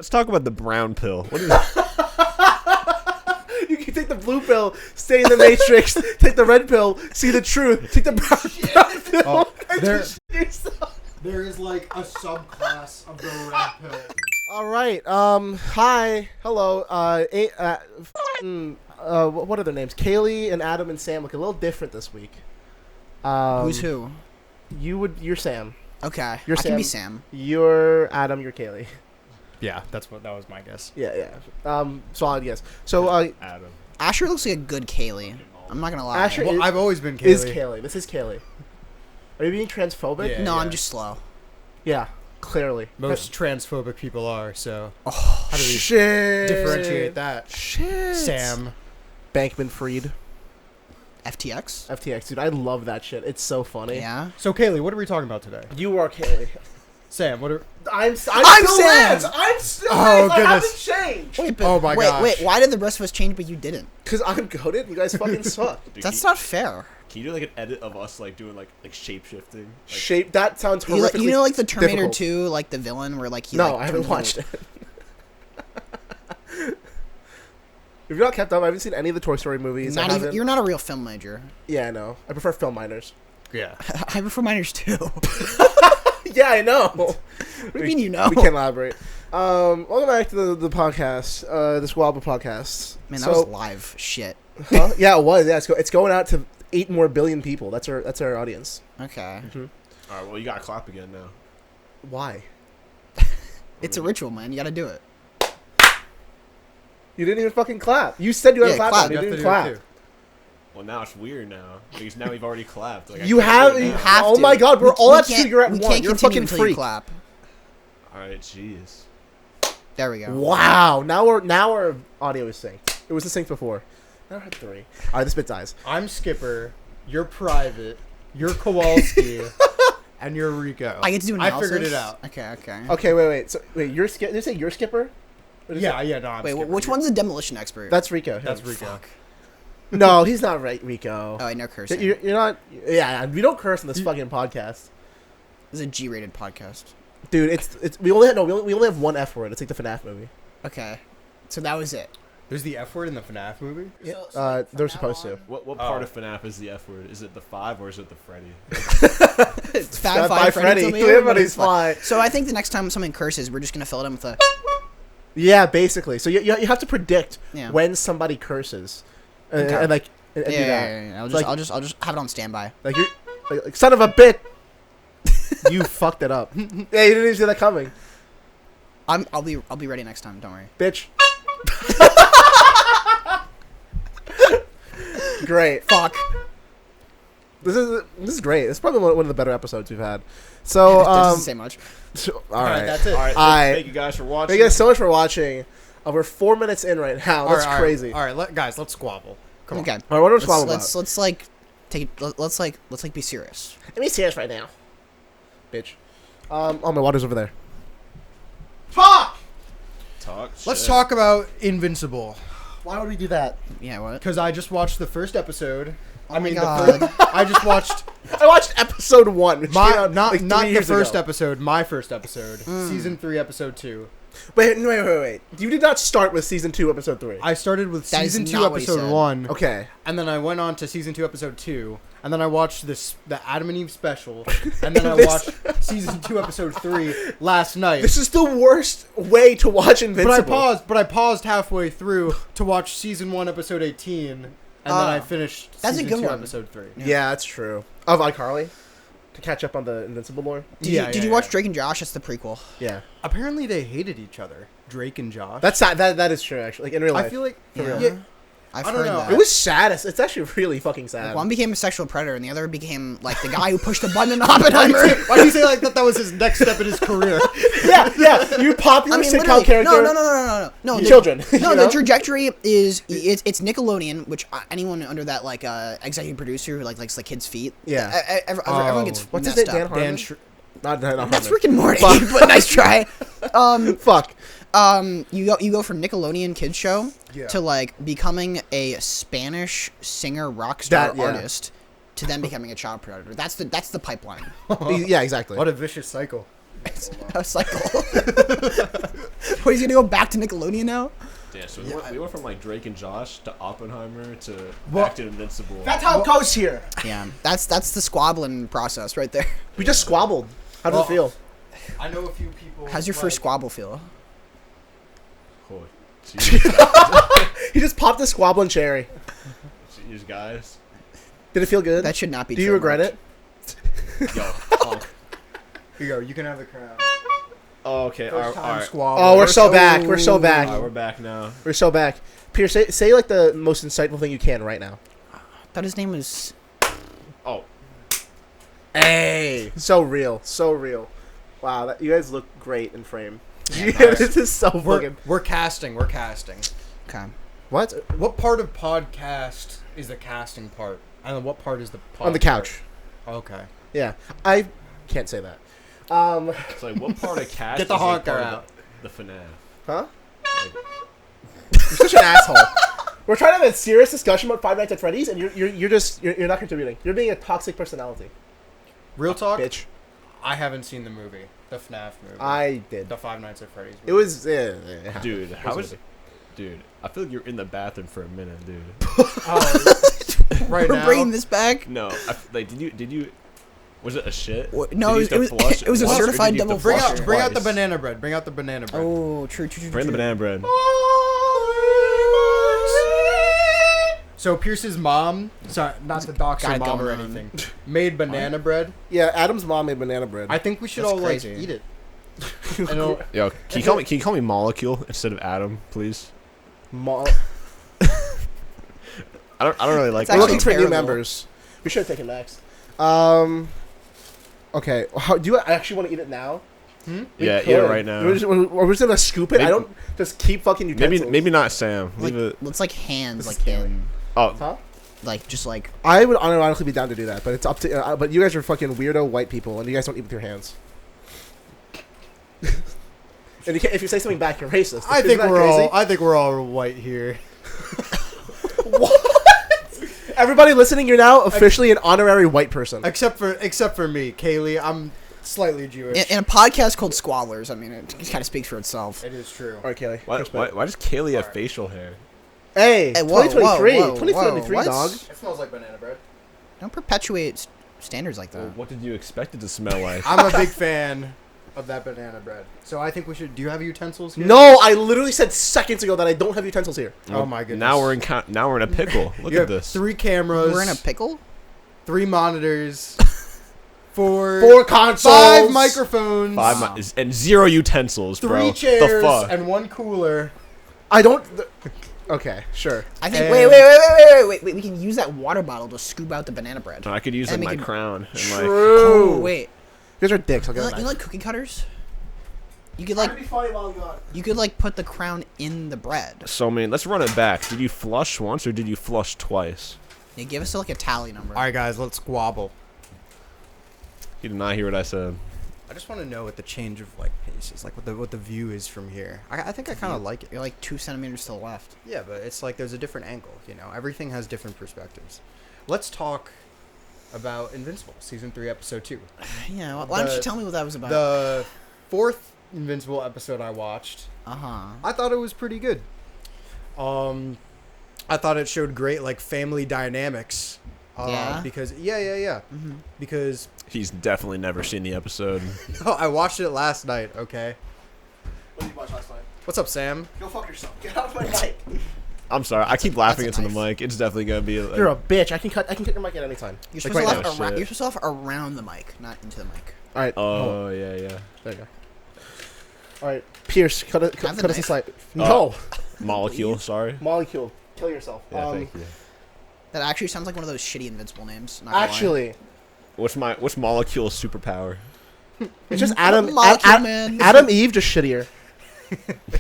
Let's talk about the brown pill. What is You can take the blue pill, stay in the Matrix, take the red pill, see the truth, take the brown pill, and just shit yourself. There is like a subclass of the red pill. All right. Hi. Hello. What are their names? Kaley and Adam and Sam look a little different this week. Who's who? You're Sam. Okay, You're I Sam. can be Sam. You're Adam. You're Kaley. Yeah, that was my guess. Yeah. Solid guess. So, Adam? Asher looks like a good Kaylee. I'm not gonna lie. Asher Well, I've always been Kaley. is Kaley. This is Kaley. Are you being transphobic? Yeah. no, I'm just slow. Yeah, clearly. Most transphobic people are, so Oh, how do we Shit. differentiate that? Shit. Sam. Bankman-Fried. FTX. FTX, dude. I love that shit. It's so funny. Yeah. So, Kaley, what are we talking about today? You are Kaley. Sam, what are... I'm still Sam. Lance. I'm still Oh, Lance. I goodness. haven't changed. Wait, but Oh my gosh. wait. Why did the rest of us change, but you didn't? Because I'm goated. You guys fucking suck. Dude, That's can, not fair. Can you do like an edit of us like doing like shape shifting? Like, Shape. That sounds You, horrifically you know, like the Terminator difficult. 2, like the villain, where like he. No, like, I haven't turns watched into- it. If you're not kept up, I haven't seen any of the Toy Story movies. Not I even, haven't- you're not a real film major. Yeah, I know. I prefer film minors. Yeah. I prefer minors too. Yeah, I know. What do you mean you know? We can't elaborate. Welcome back to the podcast, the Squabble podcast. Man, that was live shit. Huh? Yeah, it was. Yeah, it's going out to 8 more billion people. That's our audience. Okay. all right, well you gotta clap again now. Why? It's a ritual, man. You gotta do it. You didn't even fucking clap. You said you had Yeah, a clap. clap. On. You have to didn't do it clap. too. Well, now it's weird now because now we've already clapped. Like, I You can't have. do it You now. have oh to. my god, we're all at can't- cigarette we one. can't You're a continue fucking until freak. you clap. All right, jeez. There we go. Wow. Now our audio is synced. It was synced before. Now we're at 3. All right, this bit dies. I'm Skipper. You're Private. You're Kowalski. And you're Rico. I get to do an I analysis? figured it out. Okay. Okay, wait. So wait, you're Did you say you're Skipper? Or did you say- Yeah, no, I'm Wait, Skipper. which one's the demolition expert? That's Rico. That's Rico. No, he's not right, Rico. Oh, I know cursing. You're not. Yeah, we don't curse on this fucking podcast, This is a G-rated podcast. dude. It's we only have one F word. It's like the FNAF movie. Okay. So that was it. There's the F word in the FNAF movie? Yeah, they're supposed to. What part of FNAF is the F word? Is it the 5 or is it the Freddy? It's Fat Fab by Five Freddy. Freddy. Everybody's fly. So I think the next time someone curses, we're just gonna fill it in with a. Yeah, basically. So you have to predict Yeah. when somebody curses, Okay. and like and Yeah, do that. yeah. Like- I'll just have it on standby. Like you're like son of a bitch. You fucked it up. Yeah, you didn't even see that coming, I'll be ready next time. Don't worry. bitch. Great. Fuck. This is great. It's probably one of the better episodes we've had. So Doesn't say much. all right. That's it. All right, I- thank you guys for watching. Thank you guys so much for watching. We're 4 minutes in right now. That's crazy. All right, guys, let's squabble. Come on. Okay. All right, what are we squabbling Let's like take it. Let's like be serious. Let me serious right now, bitch. Oh, my water's over there. Talk. Let's talk about Invincible. Why would we do that? Yeah. What? Because I just watched the first episode. Oh I my mean, God. I just watched I watched episode 1. Which came out not like 3 the years first ago. episode, my first episode, season 3, episode 2. Wait. You did not start with season 2, episode 3. I started with That is season 2, not what he episode said. 1, Okay. and then I went on to season 2, episode 2, and then I watched the Adam and Eve special, and then I watched season 2, episode 3 last night. This is the worst way to watch Invincible. But I paused halfway through to watch season 1, episode 18, and then I finished That's a season good 2, one. episode 3. Yeah, that's true. Of iCarly, to catch up on the Invincible lore. Did you watch Drake and Josh? That's the prequel. Yeah, Apparently they hated each other, Drake and Josh. that's sad. That is true. Actually, like in real life, I feel like Yeah. I've I don't heard know. that. it was sad. It's actually really fucking sad. Like, one became a sexual predator, and the other became like the guy who pushed the button in Oppenheimer. Why do you say like that? That was his next step in his career. yeah. You popular I mean, sitcom literally, character. no. The- Children. No, you know? the trajectory is it's Nickelodeon, which anyone under that like executive producer who likes the kids' feet. Yeah. Everyone gets What's his messed name? Dan up. Harmon. Not That's Harmon. Rick and Morty, Fuck. but nice try. Fuck. You go from Nickelodeon kids show Yeah. to like becoming a Spanish singer rock star That, yeah. artist to then becoming a child predator. That's the pipeline. Yeah, exactly. What a vicious cycle. A cycle. What, he's gonna go back to Nickelodeon now? Yeah, so we went from like Drake and Josh to Oppenheimer to Well, back to Invincible. That's how it goes here. Yeah, that's the squabbling process right there. We just squabbled. How does it feel? I know a few people. How's your first squabble feel? Oh, jeez, He just popped a squabbling cherry. jeez, guys. Did it feel good? That should not be. Do you regret it? Yo, punk. Here you go. You can have the crown. Oh, okay, all First right, time all right. squabble. Oh, we're so back. We're so back. All right, we're back now. We're so back. Pierce, say like the most insightful thing you can right now. Thought his name was. Oh, Hey, so real, so real. Wow, you guys look great in frame. Yeah, This is so We're, fucking. we're casting. We're casting. Okay. What? What part of podcast is the casting part? And what part is the pod On the couch. part? Okay. Yeah, I can't say that. it's like what part of cast? Get the is, like, honker part of out. The FNAF. Huh? Like, You're such an asshole. We're trying to have a serious discussion about Five Nights at Freddy's, and you're not contributing. You're being a toxic personality. Real talk. Bitch. I haven't seen the movie, the FNAF movie. I did. The Five Nights at Freddy's movie. It was. Yeah. dude, how was is? Dude, I feel like you're in the bathroom for a minute, dude. Right We're now. bringing this back. No, like, did you? Was it a shit? No, Did you have to flush it was a once, or certified did you have to double Bring flush flusher. out, bring out the twice? banana bread. Bring out the banana bread. Oh, true. Bring the banana bread. So Pierce's mom, sorry, not the dox Got her it mom or going on. anything, made banana bread. Yeah, Adam's mom made banana bread. I think we should That's all crazy. like eat it. I know. Yo, can you call me Molecule instead of Adam, please? Mo- I don't really like. It's We're actually looking for new terrible. members. We should have taken Max. Okay. Do you actually want to eat it now? We Yeah, eat could. it right now. We're just gonna scoop it. Maybe- I don't just keep fucking utensils. Maybe not Sam. Like, Leave it. looks like hands, This is like scary. in, Oh, Huh? like just like. I would unironically be down to do that, but it's up to. But you guys are fucking weirdo white people, and you guys don't eat with your hands. And you can't, if you say something back, you're racist. I Isn't think that we're crazy? all. I think we're all white here. Everybody listening, you're now officially an honorary white person. Except for me, Kaley. I'm slightly Jewish. In a podcast called Squabblers, I mean, it kind of speaks for itself. It is true. All right, Kaley. why does Kaylee have facial hair? Hey, Hey, whoa, 2023, whoa, whoa, 2023, whoa, dog. what? It smells like banana bread. Don't perpetuate standards like that. What did you expect it to smell like? I'm a big fan of that banana bread. So I think we should. Do you have utensils here? No, I literally said seconds ago that I don't have utensils here. Oh my goodness. Now we're in a pickle. Look You at have this. 3 cameras. We're in a pickle? 3 monitors. 4 4 consoles. 5 microphones. And 0 utensils, 3 bro. The chairs fuck? and 1 cooler. I don't. Okay, sure. I think. And- Wait. We can use that water bottle to scoop out the banana bread. I could use And like we my can- crown. And True. Oh wait. You guys are dicks. I'll You get know, it. like cookie cutters? You could like put the crown in the bread. So I mean, let's run it back. Did you flush once or did you flush twice? Yeah, give us like a tally number. All right, guys, let's squabble. You did not hear what I said. I just want to know what the change of like pace is, like what the view is from here. I think I kind of like it. You're like 2 centimeters to the left. Yeah, but it's like there's a different angle. You know, everything has different perspectives. Let's talk about Invincible season 3, episode 2. Yeah. Why don't you tell me what that was about? The 4th Invincible episode I watched. Uh-huh. I thought it was pretty good. I thought it showed great like family dynamics. Yeah? Because yeah. Mm-hmm. Because He's definitely never seen the episode. no, I watched it last night. Okay. What did you watch last night? What's up, Sam? Go fuck yourself. Get out of my mic. I'm sorry. I keep laughing That's a into the knife. mic. It's definitely gonna be. Like, You're a bitch. I can cut your mic at any time. You're Like supposed, right to now. laugh around, Shit. you're supposed to laugh around the mic, not into the mic. All right. Oh yeah, yeah. There you go. All right, Pierce, cut Have the us a knife. slice. No, Molecule. Sorry. molecule. Kill yourself. Yeah, thank you. That actually sounds like one of those shitty Invincible names. Not gonna lie. Actually, What's Molecule's superpower? it's just Adam. Molecule Man. Adam Eve, just shittier.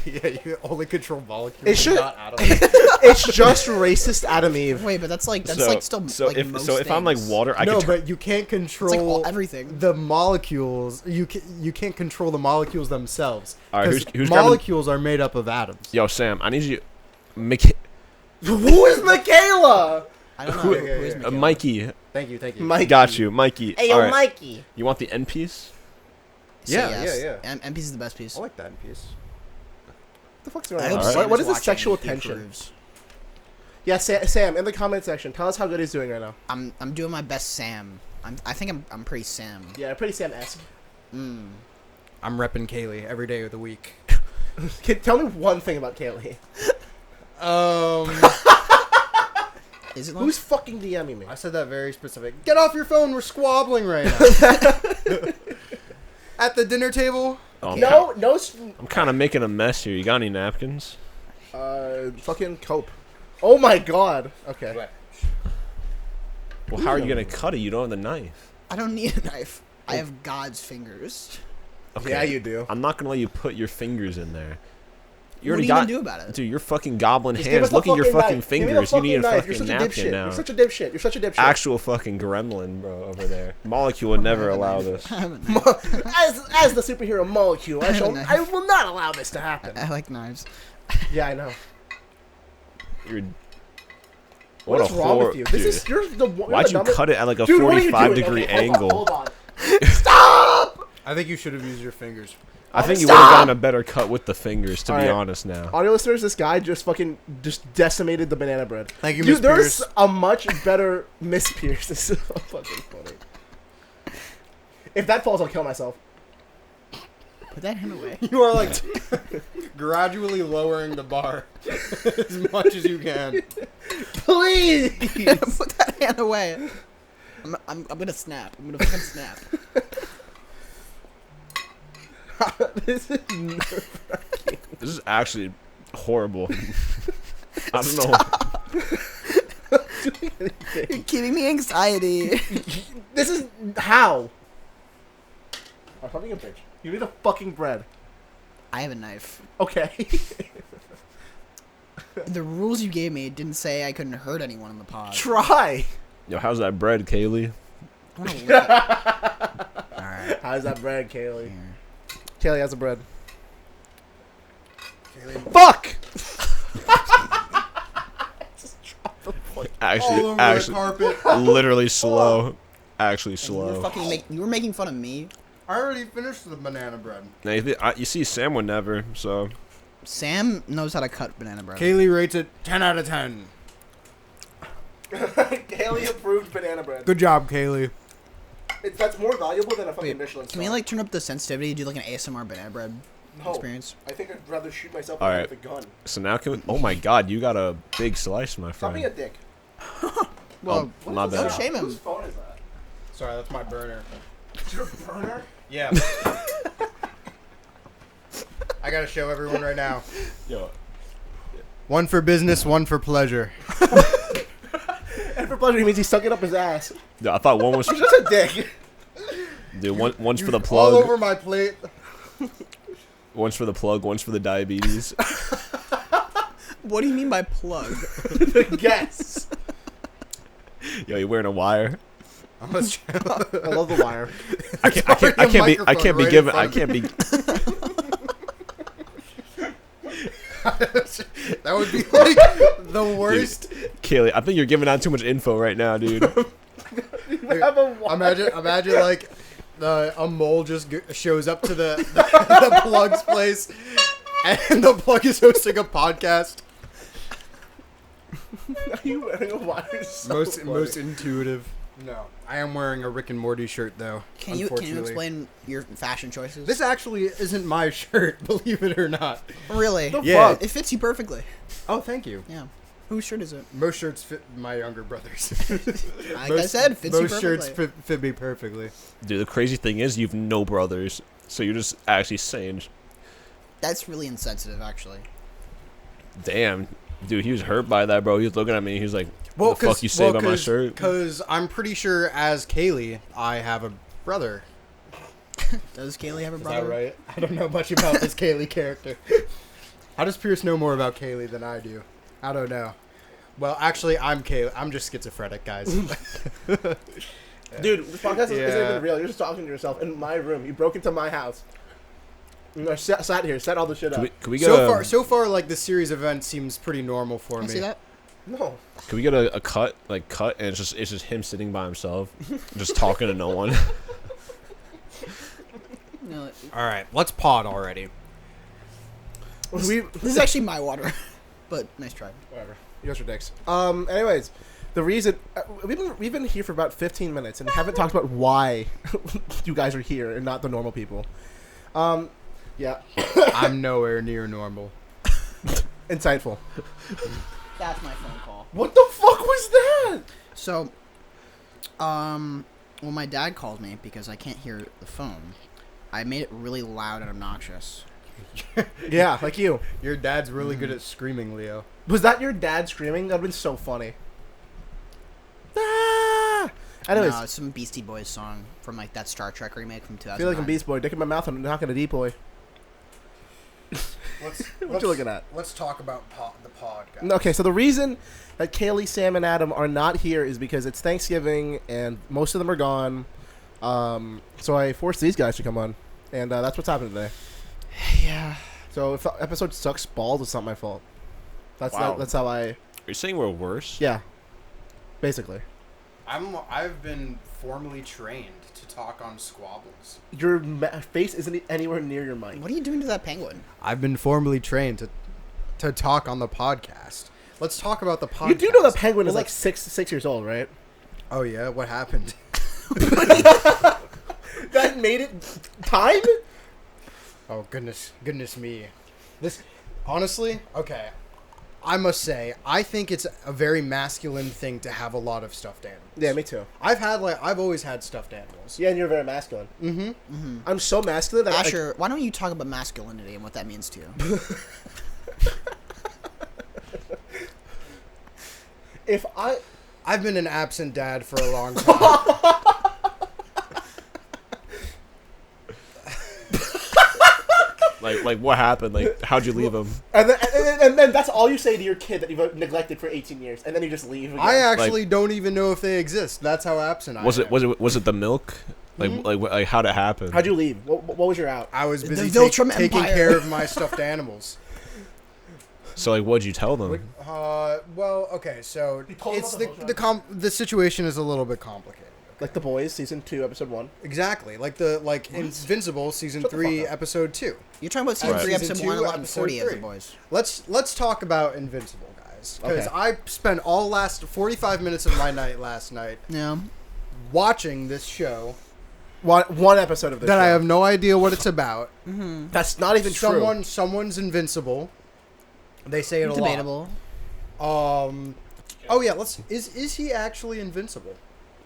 Yeah, you only control molecules. It should- Not atoms. It's just racist Adam Eve. Wait, but that's like still so like if most so if I'm like things. water, I No, can. but you can't It's like control everything. the molecules. You can't control the molecules themselves. All right, 'Cause who's grabbing- molecules are made up of atoms. Yo, Sam, I need you. Who is Michaela? I don't know Who- who is Michaela. Mikey, Thank you. Mike. got you, Mikey. Hey, All yo, right. Mikey. You want the end piece? say Yeah, yes. yeah. End piece is the best piece. I like that in piece. What the fuck's I going on? hope Sam What is this watching. sexual He tension? approves. Yeah, Sam, in the comment section, tell us how good he's doing right now. I'm doing my best, Sam. I think I'm pretty Sam. Yeah, pretty Sam-esque. Mm. I'm repping Kaley every day of the week. Tell me one thing about Kaley. Is it? Who's fucking DMing me? I said that very specific. Get off your phone. We're squabbling right now. At the dinner table. Oh, No, I'm kind of making a mess here. You got any napkins? fucking cope. Oh my god. Okay. Well, how are you gonna cut it? You don't have the knife. I don't need a knife. I have God's fingers. Okay. Yeah, you do. I'm not gonna let you put your fingers in there. You What are already you got. gonna do about it? Dude, your fucking goblin Just give us hands. the Look at your fucking knife. Give me the fingers. You need a knife. You're fucking such a napkin dipshit. now. You're such a dipshit. You're such a dipshit. Actual fucking gremlin, bro, over there. Molecule would never allow this. I have a knife. As the superhero Molecule, I will not allow this to happen. I like knives. Yeah, I know. You're. What is wrong whore, with you? dude. This is you're the. You're Why'd the you dumbest- cut it at like a Dude, what are you 45 doing? degree Okay, angle? Hold on. Stop! I think you should have used your fingers. I think you would have gotten a better cut with the fingers, to be Alright. honest now. Audio listeners, this guy just decimated the banana bread. Thank you, Dude, Miss there's Pierce. a much better Miss Pierce. This is so fucking funny. If that falls, I'll kill myself. Put that hand away. You are like gradually lowering the bar as much as you can. Please! Put that hand away. I'm gonna snap. I'm gonna fucking snap. This is nerve-wracking. This is actually horrible. I don't know. You're giving me anxiety. This is how? I'm fucking a bitch. Give me the fucking bread. I have a knife. Okay. The rules you gave me didn't say I couldn't hurt anyone in the pod. Try. Yo, how's that bread, Kaley? I wanna lick it. Alright. How's that bread, Kaley? Here. Kaley has a bread. Fuck! Just drop the plate. All over Actually, the carpet. literally slow. Actually And you were slow. you were making fun of me. I already finished the banana bread. Now, you see, Sam would never, so. Sam knows how to cut banana bread. Kaley rates it 10 out of 10. Kaley approved banana bread. Good job, Kaley. That's more valuable than a fucking Wait, Michelin can we star. like turn up the sensitivity? Do like an ASMR banana bread No. experience? I think I'd rather shoot myself Alright. with a gun. So now can we. Oh my god, you got a big slice, my Stop being a friend. dick. Well, Oh, my don't bad. shame him. Whose phone is that? Sorry, that's my burner. It's your burner? Yeah. I gotta show everyone right now. Yo, One for business, one for pleasure. And for pleasure, he means he stuck it up his ass. I thought one was. He's just a dick. Dude, one's for the All plug. over my plate. One's for the plug. One's for the diabetes. What do you mean by plug? Guess. Yo, you wearing a wire? I love the wire. I can't be. I can't be right given. in I front can't be. That would be like the worst. Kaley, I think you're giving out too much info right now, dude. Have a wire. Imagine like a mole just shows up to the plug's place, and the plug is hosting a podcast. Are you wearing a wire? So Most funny. intuitive. No, I am wearing a Rick and Morty shirt though. Can you unfortunately. explain your fashion choices? This actually isn't my shirt, believe it or not. really? The Yeah. fuck? It fits you perfectly. Oh, thank you. Yeah. Whose shirt is it? Most shirts fit my younger brothers. Like I said, fits you most perfectly. shirts fit me perfectly. Dude, the crazy thing is you've no brothers, so you're just actually saying, That's really insensitive, actually. "Damn, dude, he was hurt by that, bro." He was looking at me. He was like, Well, "What the fuck you say about my shirt?" Because I'm pretty sure as Kaley, I have a brother. Does Kaley have a Is brother? that right? I don't know much about this Kaley character. How does Pierce know more about Kaley than I do? I don't know. Well, actually, I'm Kaley. I'm just schizophrenic, guys. Dude, this podcast isn't even real. You're just talking to yourself in my room. You broke into my house. You know, I sat here, set all the shit up. Can we get a, So far, like the series event seems pretty normal for Can I me. see that? No. Can we get a cut, and it's just him sitting by himself, just talking to no one. No, All right, let's pod already. We this is actually my water, but nice try. whatever. You guys are dicks. Anyways, the reason we've been here for about 15 minutes and haven't talked about why you guys are here and not the normal people. Yeah. I'm nowhere near normal. Insightful. That's my phone call. What the fuck was that? So, well, my dad called me because I can't hear the phone. I made it really loud and obnoxious. Yeah, like you. Your dad's really good at screaming, Leo. Was that your dad screaming? That'd been so funny. Ah! Anyways, No, it's some Beastie Boys song from like that Star Trek remake from 2009. I feel like I'm Beast Boy. Dick in my mouth and knocking a deep boy. What you looking at? Let's talk about the pod, guys. Okay, so the reason that Kaley, Sam, and Adam are not here is because it's Thanksgiving and most of them are gone. So I forced these guys to come on, and that's what's happening today. Yeah. So if the episode sucks balls, it's not my fault. That's Wow. that's how I. Are you saying we're worse? Yeah. Basically, I've been formally trained to talk on Squabbles. your face isn't anywhere near your mic. What are you doing to that penguin? I've been formally trained to talk on the podcast. Let's talk about the podcast. You do know the penguin is like 6 years old, right? Oh yeah, what happened? That made it time. Oh goodness me. This honestly, okay. I must say, I think it's a very masculine thing to have a lot of stuffed animals. Yeah, me too. I've always had stuffed animals. Yeah, and you're very masculine. Mm-hmm. I'm so masculine that Asher, why don't you talk about masculinity and what that means to you? I've been an absent dad for a long time. Like what happened? Like, how'd you leave him? and then that's all you say to your kid that you've neglected for 18 years, and then you just leave. Again. I actually don't even know if they exist. That's how absent I am. Was it the milk? Like how'd it happen? How'd you leave? What was your out? I was busy Viltrum taking Empire. care of my stuffed animals. So like, what'd you tell them? Well, okay, so pulled it's up the whole the situation is a little bit complicated. Like The Boys, season 2, episode 1. Exactly, like Invincible season Shut the 3, fuck up. episode 2. You're talking about season Right. 3, Season episode 2, 1, 11, episode 40 as the 3. boys. Let's talk about Invincible, guys, because Okay. I spent all last 45 minutes of my night last night Yeah. watching this show One episode of this that show. I have no idea what it's about. That's not even true. Someone's invincible. They say it a Debatable. lot. Oh yeah, is he actually invincible?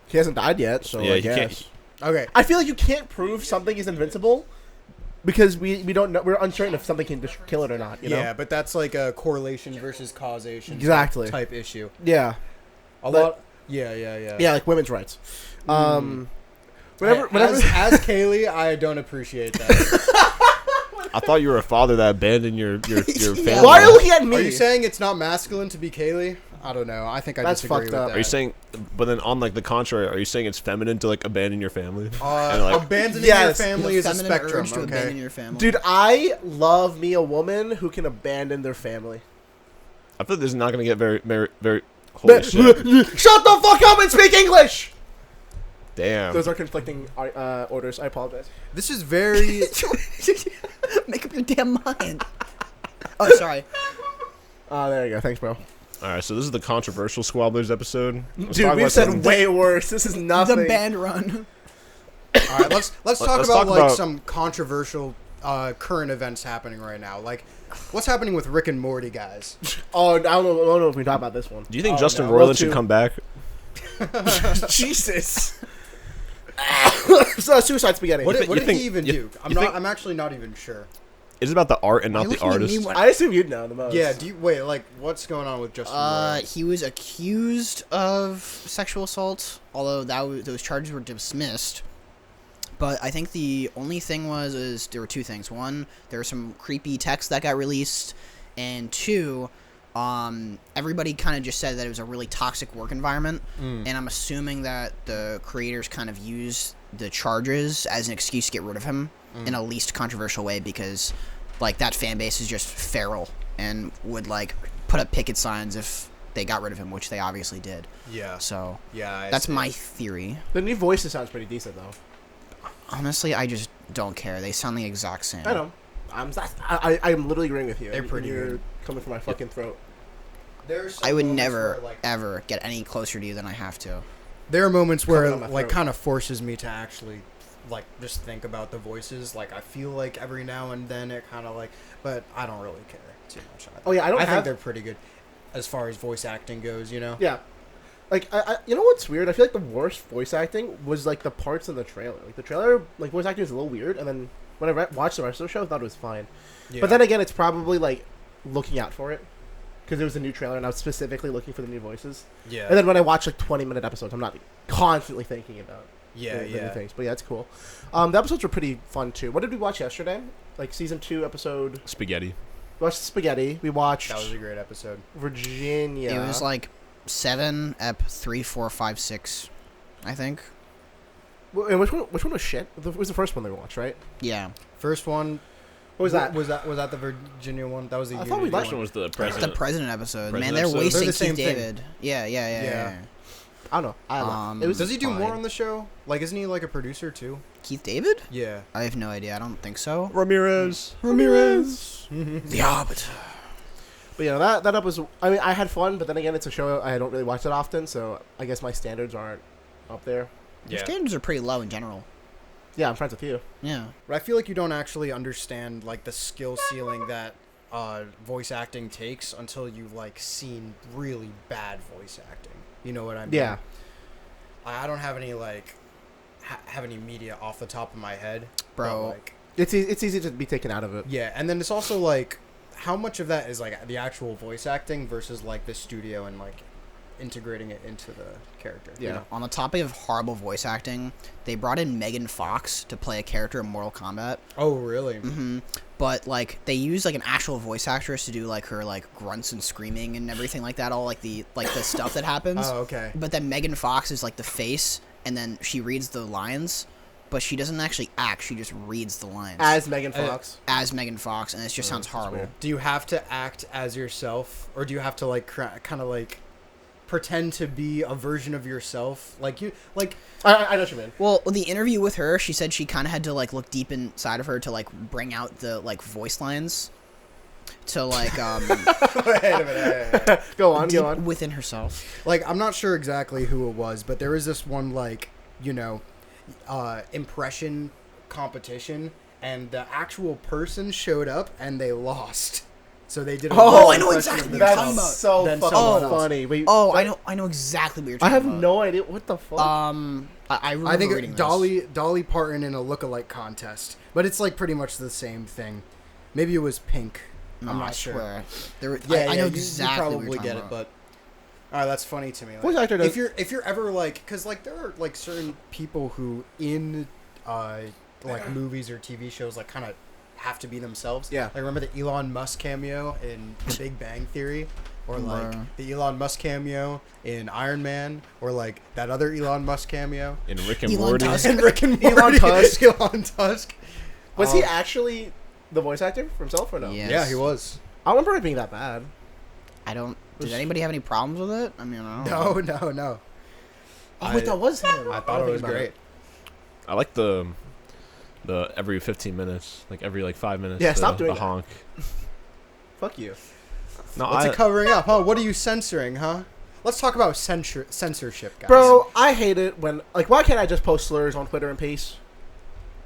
He hasn't died yet, so Yeah, I you can't- guess. Okay. I feel like you can't prove something is invincible because we don't know. We're uncertain if something can just kill it or not. You know? Yeah, but that's like a correlation versus causation Exactly. type issue. Yeah. A But- lot. Yeah. Yeah, like women's rights. Whenever. As Kaley, I don't appreciate that. I thought you were a father that abandoned your family. Why are you looking at me? Are you saying it's not masculine to be Kaley? I don't know. I think I That's disagree fucked with up. that. Are you saying? But then on like the contrary, are you saying it's feminine to like abandon your family? And, like, abandoning Yes. your family The is a feminine spectrum, urge to abandon okay? your family. Dude, I love me a woman who can abandon their family. I feel this is not gonna get very. Holy shit! Shut the fuck up and speak English! Damn. Those are conflicting orders. I apologize. This is very... Make up your damn mind. Oh, sorry. There you go. Thanks, bro. All right, so this is the controversial Squabblers episode. Let's Dude, talk we've about said something- way worse. This is nothing. The band run. All right, let's talk let's about talk like about- some controversial current events happening right now. Like, what's happening with Rick and Morty, guys? Oh, I don't know if we talk about this one. Do you think Oh, Justin no. Roiland Well, should too. come back? Jesus. So, Suicide Spaghetti. What thi- did you think- he even you- do? you think- I'm actually not even sure. Is it about the art and Why not are the you looking at me artist? when- I assume you'd know the most. Yeah, do you wait? Like, what's going on with Justin? Roiland? He was accused of sexual assault, although those charges were dismissed. But I think the only thing is there were two things. One, there were some creepy texts that got released, and two, everybody kind of just said that it was a really toxic work environment, and I'm assuming that the creators kind of used the charges as an excuse to get rid of him in a least controversial way, because like that fan base is just feral and would like put up picket signs if they got rid of him, which they obviously did. Yeah. So Yeah. I that's see. my theory. The new voices sounds pretty decent, though. Honestly, I don't care. They sound the exact same. I know. I'm literally agreeing with you. They're pretty You're good. coming from my fucking throat. I would never, ever get any closer to you than I have to. There are moments where Coming it on my like throat. kind of forces me to actually like just think about the voices. Like I feel like every now and then it kind of like, but I don't really care too much. Oh, yeah, I think they're pretty good as far as voice acting goes. You know. Yeah. Like, you know what's weird? I feel like the worst voice acting was, like, the parts in the trailer. Like, the trailer, like, voice acting is a little weird, and then when I watched the rest of the show, I thought it was fine. Yeah. But then again, it's probably, like, looking out for it. Because it was a new trailer, and I was specifically looking for the new voices. Yeah. And then when I watch, like, 20-minute episodes, I'm not constantly thinking about the new things. But yeah, it's cool. The episodes were pretty fun, too. What did we watch yesterday? Like, season 2, episode... Spaghetti. We watched Spaghetti. We watched... That was a great episode. Virginia. It was like 7, ep 3, 4, 5, 6, I think. And which one was shit? It was the first one they watched, right? Yeah. First one. What was that? Was that the Virginia one? That was the I thought we Unity watched First one was the The president. president episode. President Man, they're episode. wasting They're the same Keith thing. David. Yeah. I don't know. I don't know. It was Does he do more fine. on the show? Like, isn't he like a producer too? Keith David? Yeah. I have no idea. I don't think so. Ramirez. The Arbiter. But yeah, that up was. I mean, I had fun, but then again, it's a show I don't really watch that often, so I guess my standards aren't up there. Your standards are pretty low in general. Yeah, I'm friends with you. Yeah. But I feel like you don't actually understand like the skill ceiling that voice acting takes until you've like seen really bad voice acting. You know what I mean? Yeah. I don't have any like have any media off the top of my head, Bro. but, like, It's easy to be taken out of it. yeah, and then it's also like how much of that is like the actual voice acting versus like the studio and like integrating it into the character. Yeah. You know? On the topic of horrible voice acting, they brought in Megan Fox to play a character in Mortal Kombat. Oh, really? Mm-hmm. But like they use like an actual voice actress to do like her like grunts and screaming and everything like that, all like the stuff that happens. Oh, okay. But then Megan Fox is like the face, and then she reads the lines, but she doesn't actually act. She just reads the lines As Megan Fox. as Megan Fox, and it just sounds that's horrible. weird. Do you have to act as yourself, or do you have to like kind of like pretend to be a version of yourself? Like you like. I know what you mean. Well, the interview with her, she said she kind of had to like look deep inside of her to like bring out the like voice lines, to like Wait a minute. Go on, deep go on. within herself. Like, I'm not sure exactly who it was, but there was this one, like, you know, impression competition, and the actual person showed up, and they lost. So they did a Oh, worse I know impression exactly of what you're talking themselves about. So than fucking someone else. funny. Wait, Oh, that- I know exactly what you're I talking have about. no idea what the fuck. I remember I think reading this. Dolly Parton in a lookalike contest, but it's like pretty much the same thing. Maybe it was Pink. No, I'm I not sure. swear. There were, Yeah, I know you exactly probably what you're talking get it, about. but all right, that's funny to me. Voice Like, actor does- if you're ever like, because like there are like certain people who in like movies or TV shows like kind of have to be themselves. Yeah. Like remember the Elon Musk cameo in The Big Bang Theory, or like Bruh. the Elon Musk cameo in Iron Man, or like that other Elon Musk cameo In Rick and Elon Morty. Tusk. in Rick and Morty. Elon Tusk. Elon Tusk. Was he actually the voice actor for himself or no? Yeah. Yeah, he was. I don't remember it being that bad. I don't. Did Was- anybody have any problems with it? I mean, I don't know. No. Oh, wait, that was him. I thought it was great. I like the every 15 minutes, like every like 5 minutes. Yeah, stop doing the that. honk. Fuck you. No, What's it covering up, huh? What are you censoring, huh? Let's talk about censorship, guys. Bro, I hate it when, like, why can't I just post slurs on Twitter in peace?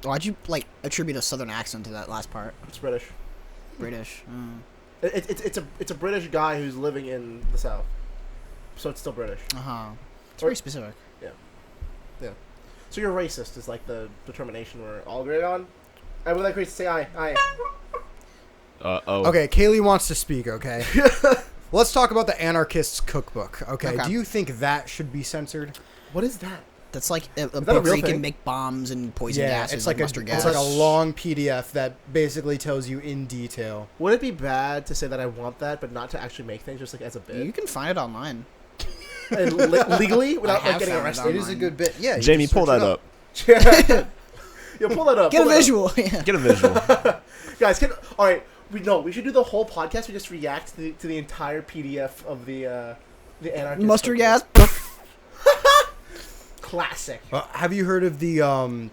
Why'd you like attribute a southern accent to that last part? It's British. British. It's a British guy who's living in the South. So it's still British. Uh huh. It's Or- very specific. So you're racist is like the determination we're all agreed on. I would like to say aye. Oh. Okay, Kaley wants to speak, okay? Let's talk about the Anarchist's Cookbook, okay? Okay. Do you think that should be censored? What is that? That's like a that a book where real you can thing? make bombs and poison gases, it's like mustard gas. it's like a long PDF that basically tells you in detail. Would it be bad to say that I want that, but not to actually make things just like as a bit? You can find it online. And legally without I like have getting found it arrested. It is a good bit. Yeah, you Jamie, can pull search that it up. Yo, pull that up. Get a pull that up. visual. Yeah. Get a visual. Guys, all right. We should do the whole podcast. We just react to the entire PDF of the anarchist Mustard cookbook. gas. Classic. Have you heard of the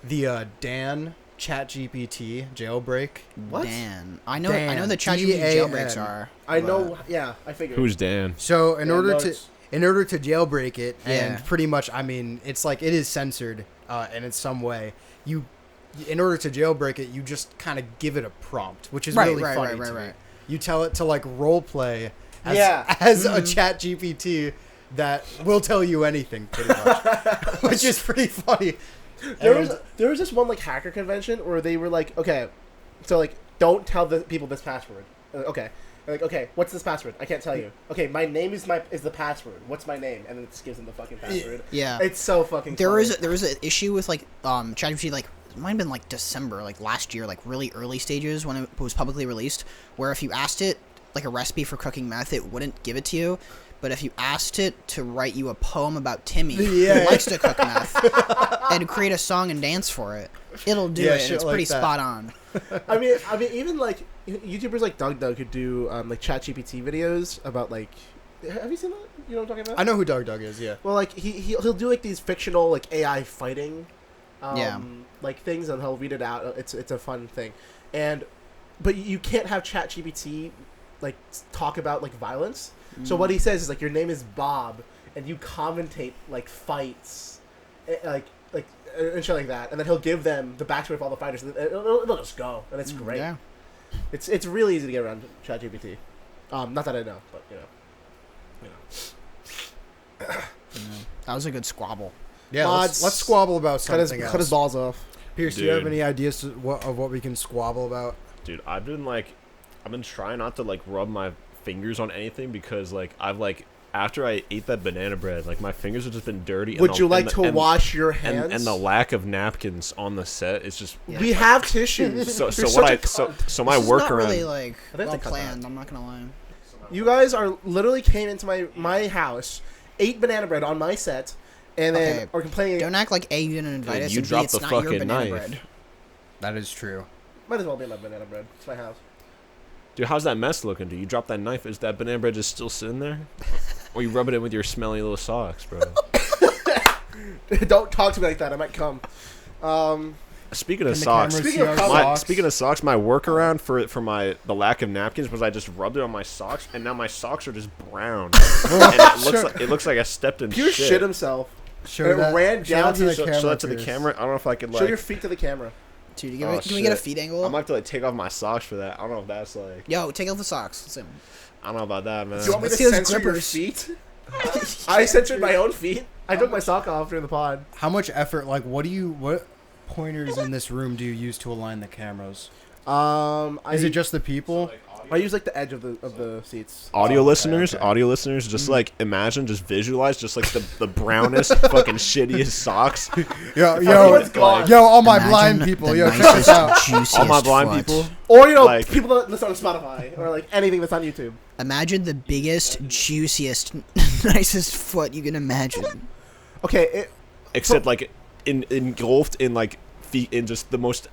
the Dan ChatGPT jailbreak. What? Dan. I know Dan. the ChatGPT D-A-N. jailbreaks are. I know. Yeah, I figured. Who's Dan? So in Yeah, order no, to it's- jailbreak it, Yeah. and pretty much, I mean, it's like it is censored in some way. In order to jailbreak it, you just kind of give it a prompt, which is really funny to me. You tell it to like role play as a Chat GPT that will tell you anything, pretty much, which is pretty funny. There was this one like hacker convention where they were like, okay, so like don't tell the people this password. Okay. They're like, okay, what's this password? I can't tell you. Okay, my name is the password. What's my name? And then it just gives them the fucking password. Yeah. It's so fucking There funny. was an issue with like ChatGPT, like it might have been like December, like last year, like really early stages when it was publicly released, where if you asked it like a recipe for cooking meth, it wouldn't give it to you. But if you asked it to write you a poem about Timmy, who likes to cook meth, and create a song and dance for it, it'll do it. And it's pretty spot on. I mean, even like YouTubers like Doug who do like ChatGPT videos about like, have you seen that? You know what I'm talking about? I know who Doug is. Yeah. Well, like he'll do like these fictional like AI fighting, Yeah. like things, and he'll read it out. It's a fun thing, but you can't have ChatGPT like talk about like violence. So what he says is like, your name is Bob, and you commentate like fights, like and shit like that, and then he'll give them the backstory of all the fighters, and it'll just go, and it's great. Yeah. It's really easy to get around ChatGPT. Not that I know, but That was a good squabble. Yeah. Mods. Let's squabble about cut something his else. balls off. Pierce, do you have Dude. any ideas of what we can squabble about? Dude, I've been trying not to like rub my fingers on anything because like after I ate that banana bread, like my fingers have just been dirty. Would you like to wash your hands? And the lack of napkins on the set is just We have tissues. so You're so such what a I so cunt. so my This is not workaround. really like I have to well cut planned. I'm not gonna lie. You guys are literally came into my house, ate banana bread on my set, and then Okay, are complaining. Don't act like A, you didn't invite Dude, us, you and B, dropped it's the not your fucking banana knife. bread. That is true. Might as well be my banana bread. It's my house. Dude, how's that mess looking? Dude, you dropped that knife. Is that banana bread just still sitting there? Or you rub it in with your smelly little socks, bro? Don't talk to me like that. I might come. Speaking of Can the socks, camera Speaking see of our color- socks? speaking of socks, my workaround for the lack of napkins was I just rubbed it on my socks, and now my socks are just brown, and it looks like I stepped in Pierce shit. shit himself. Show It that, ran show down that to the his- camera. Show that to the Pierce. camera. I don't know if I could Show like. your feet to the camera. Dude, Oh, can we get a shit. feet angle? I might have to like take off my socks for that. I don't know if that's like. Yo, take off the socks. Let's see 'em. I don't know about that, man. Do you want me to Let's see those censor your grippers. feet? I censored my own feet. I took my sock off during the pod. How much effort? Like, what pointers in this room do you use to align the cameras? Is it just the people? I use like the edge of the seats. Audio Oh, okay, listeners, okay. audio listeners, just like imagine, just visualize, just like the brownest, fucking shittiest socks. Yo, Everyone's gone. all my Imagine blind people. the Yo, check nicest, this out. juiciest All my blind foot. people. Or Like- people that listen on Spotify or like anything that's on YouTube. Imagine the biggest, juiciest, nicest foot you can imagine. Okay, Except like engulfed in like in just the most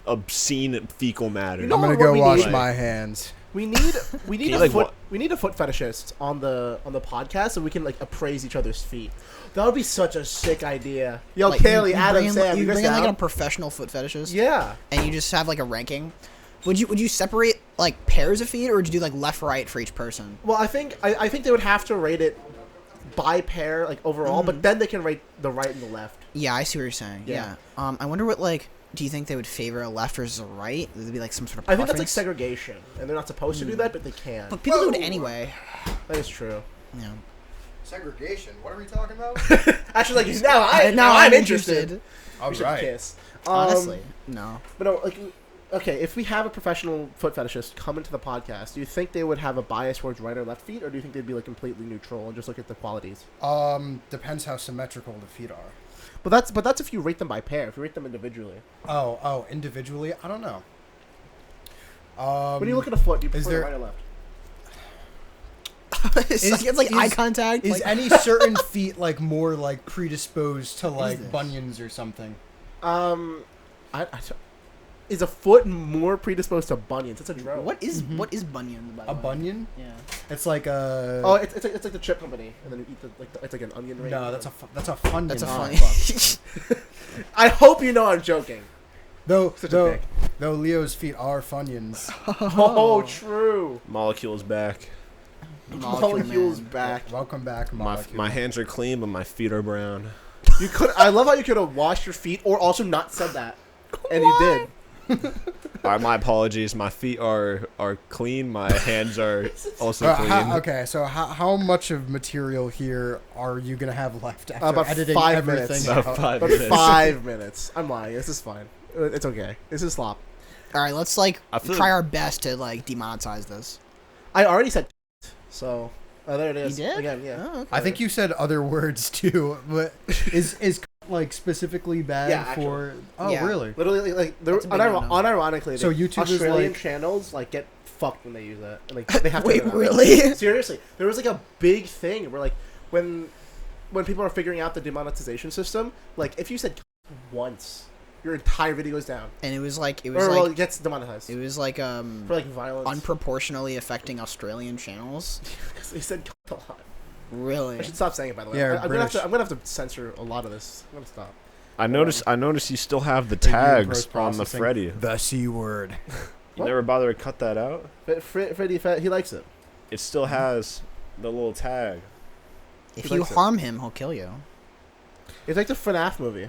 obscene fecal matter. You know I'm gonna what go we wash need? my hands. we need Can you, a like, foot. what- We need a foot fetishist on the podcast so we can like appraise each other's feet. That would be such a sick idea. Yo, Like, Kaley, you Adam, bring in, Sam, you you guys bring in like down? a professional foot fetishist. Yeah. And you just have like a ranking. Would you separate like pairs of feet, or would you do like left right for each person? Well, I think they would have to rate it by pair, like overall, but then they can rate the right and the left. Yeah, I see what you're saying. Yeah. Yeah. I wonder what like. Do you think they would favor a left versus a right? Would there be like some sort of I preference? think that's like segregation, and they're not supposed to do that, but they can. But people do it anyway. That is true. Yeah. Segregation. What are we talking about? Actually, like now Now I'm interested. All We should right. kiss. Honestly, no. But no, like, okay, if we have a professional foot fetishist come into the podcast, do you think they would have a bias towards right or left feet, or do you think they'd be like completely neutral and just look at the qualities? Depends how symmetrical the feet are. But that's if you rate them by pair. If you rate them individually, Oh, individually, I don't know. when you look at a foot, do you is prefer there- right or left? it's like eye contact. Is like, any certain feet like more like predisposed to is like this? bunions or something? Is a foot more predisposed to bunions? It's a drone. what is bunion? By the A way? bunion? Yeah. It's like a. Oh, it's like the chip company, and then you eat it's like an onion ring. No, that's a Funyun. That's a Oh, funny. fuck. I hope you know I'm joking. Though dick. Leo's feet are Funyuns. Oh, true. Molecule's back. Molecule's Man. back. Welcome back, My Molecule. my hands are clean, but my feet are brown. You could. I love how you could have washed your feet, or also not said that, and you did. My apologies. My feet are clean. My hands are also clean. Okay, so how much of material here are you gonna have left after About editing 5 everything? minutes. About out? 5 But minutes. 5 minutes. I'm lying. This is fine. It's okay. This is slop. All right, let's like I feel try like- our best to like demonetize this. I already said so. There it is. You did? Again, yeah. Oh, okay. I think you said other words too, but is like specifically bad Yeah, for? Oh, Yeah. really? Literally, like they're That's a big no-no. unironically. So YouTube is Australian like- channels like get fucked when they use that. Like they have to. Wait, do that. really? Seriously, there was like a big thing where like when people are figuring out the demonetization system, like if you said once, your entire video goes down, And it was like or well, it gets demonetized it was like for like violence. unproportionally affecting Australian channels. They said a lot. Really? I should stop saying it, by the way. Yeah, I'm gonna British. have to censor a lot of this. I'm gonna stop. I noticed you still have the Thank you, tags on the post-processing. Freddy. The C word. You What? never bother to cut that out? But Freddy, he likes it. It still has the little tag. If He you likes it. harm him, he'll kill you. It's like the FNAF movie.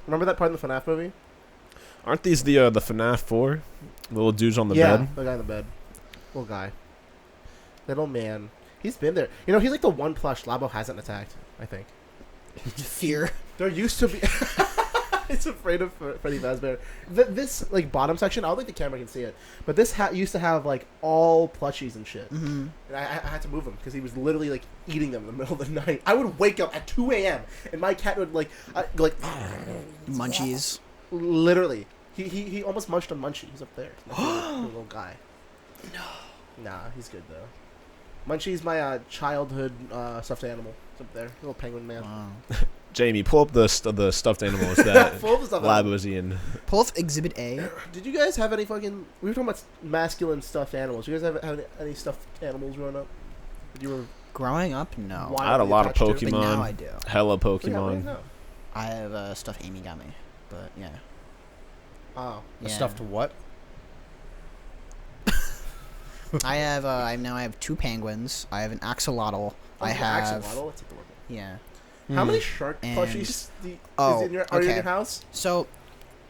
Remember that part in the FNAF movie? Aren't these the FNAF 4? The little dudes on the yeah, bed? the guy in the bed. Little guy. Little man. He's been there. You know, he's like the one plush Labo hasn't attacked, I think. Fear. There used to be... It's afraid of Freddy Fazbear. This, like, bottom section, I don't think the camera can see it, but this used to have, like, all plushies and shit. Mm-hmm. And I had to move him because he was literally, like, eating them in the middle of the night. I would wake up at 2 a.m. and my cat would, like, go like... Munchies. Literally. He almost munched on Munchie. He's up there. That's a little guy. No. Nah, he's good, though. Munchie's my childhood stuffed animal. It's up there. Little penguin man. Wow. Jamie, pull up the stuffed animals that Full of stuffed Lab animals. was in. Pull up Exhibit A. Did you guys have any fucking... We were talking about masculine stuffed animals. You guys have any stuffed animals growing up? That you were... Growing up, no. Why- I had a lot of attached to it, But now Pokemon. I do. Hella Yeah, wait, Pokemon. no. I have stuff Amy got me, but yeah. Oh. A Yeah. stuffed what? I have I have 2 penguins. I have an axolotl. I have Axolotl? That's adorable. yeah. How many shark And- plushies Oh, are in okay. your house? So,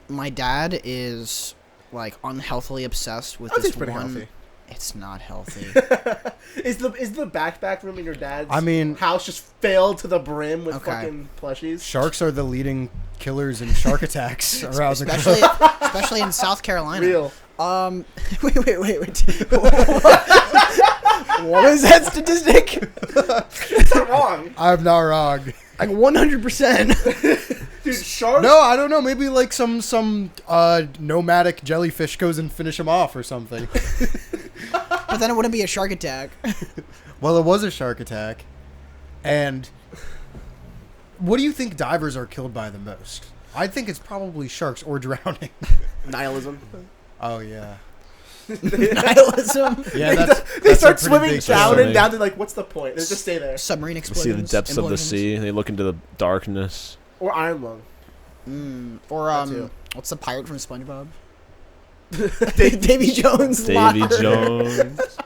my dad is like unhealthily obsessed with I think this it's pretty one. healthy. It's not healthy. Is the backpack room in your dad's I mean- house just filled to the brim with Okay. fucking plushies? Sharks are the leading killers in shark attacks around the globe. especially in South Carolina. Real. Wait. What was that statistic? It's not wrong. I'm not wrong. Like 100%. Dude, sharks? No, I don't know. Maybe like some nomadic jellyfish goes and finish him off or something. But then it wouldn't be a shark attack. Well, it was a shark attack. And what do you think divers are killed by the most? I think it's probably sharks or drowning. Nihilism. Oh, yeah. Nihilism. Yeah, they that's they a start pretty swimming big down swimming. and down. They're like, what's the point? They just stay there. Submarine See explosions. the depths of the implosions. sea. They look into the darkness. Or iron lung. Or That too. what's the pirate from SpongeBob? Davy Davy Jones. Davy locker. Jones.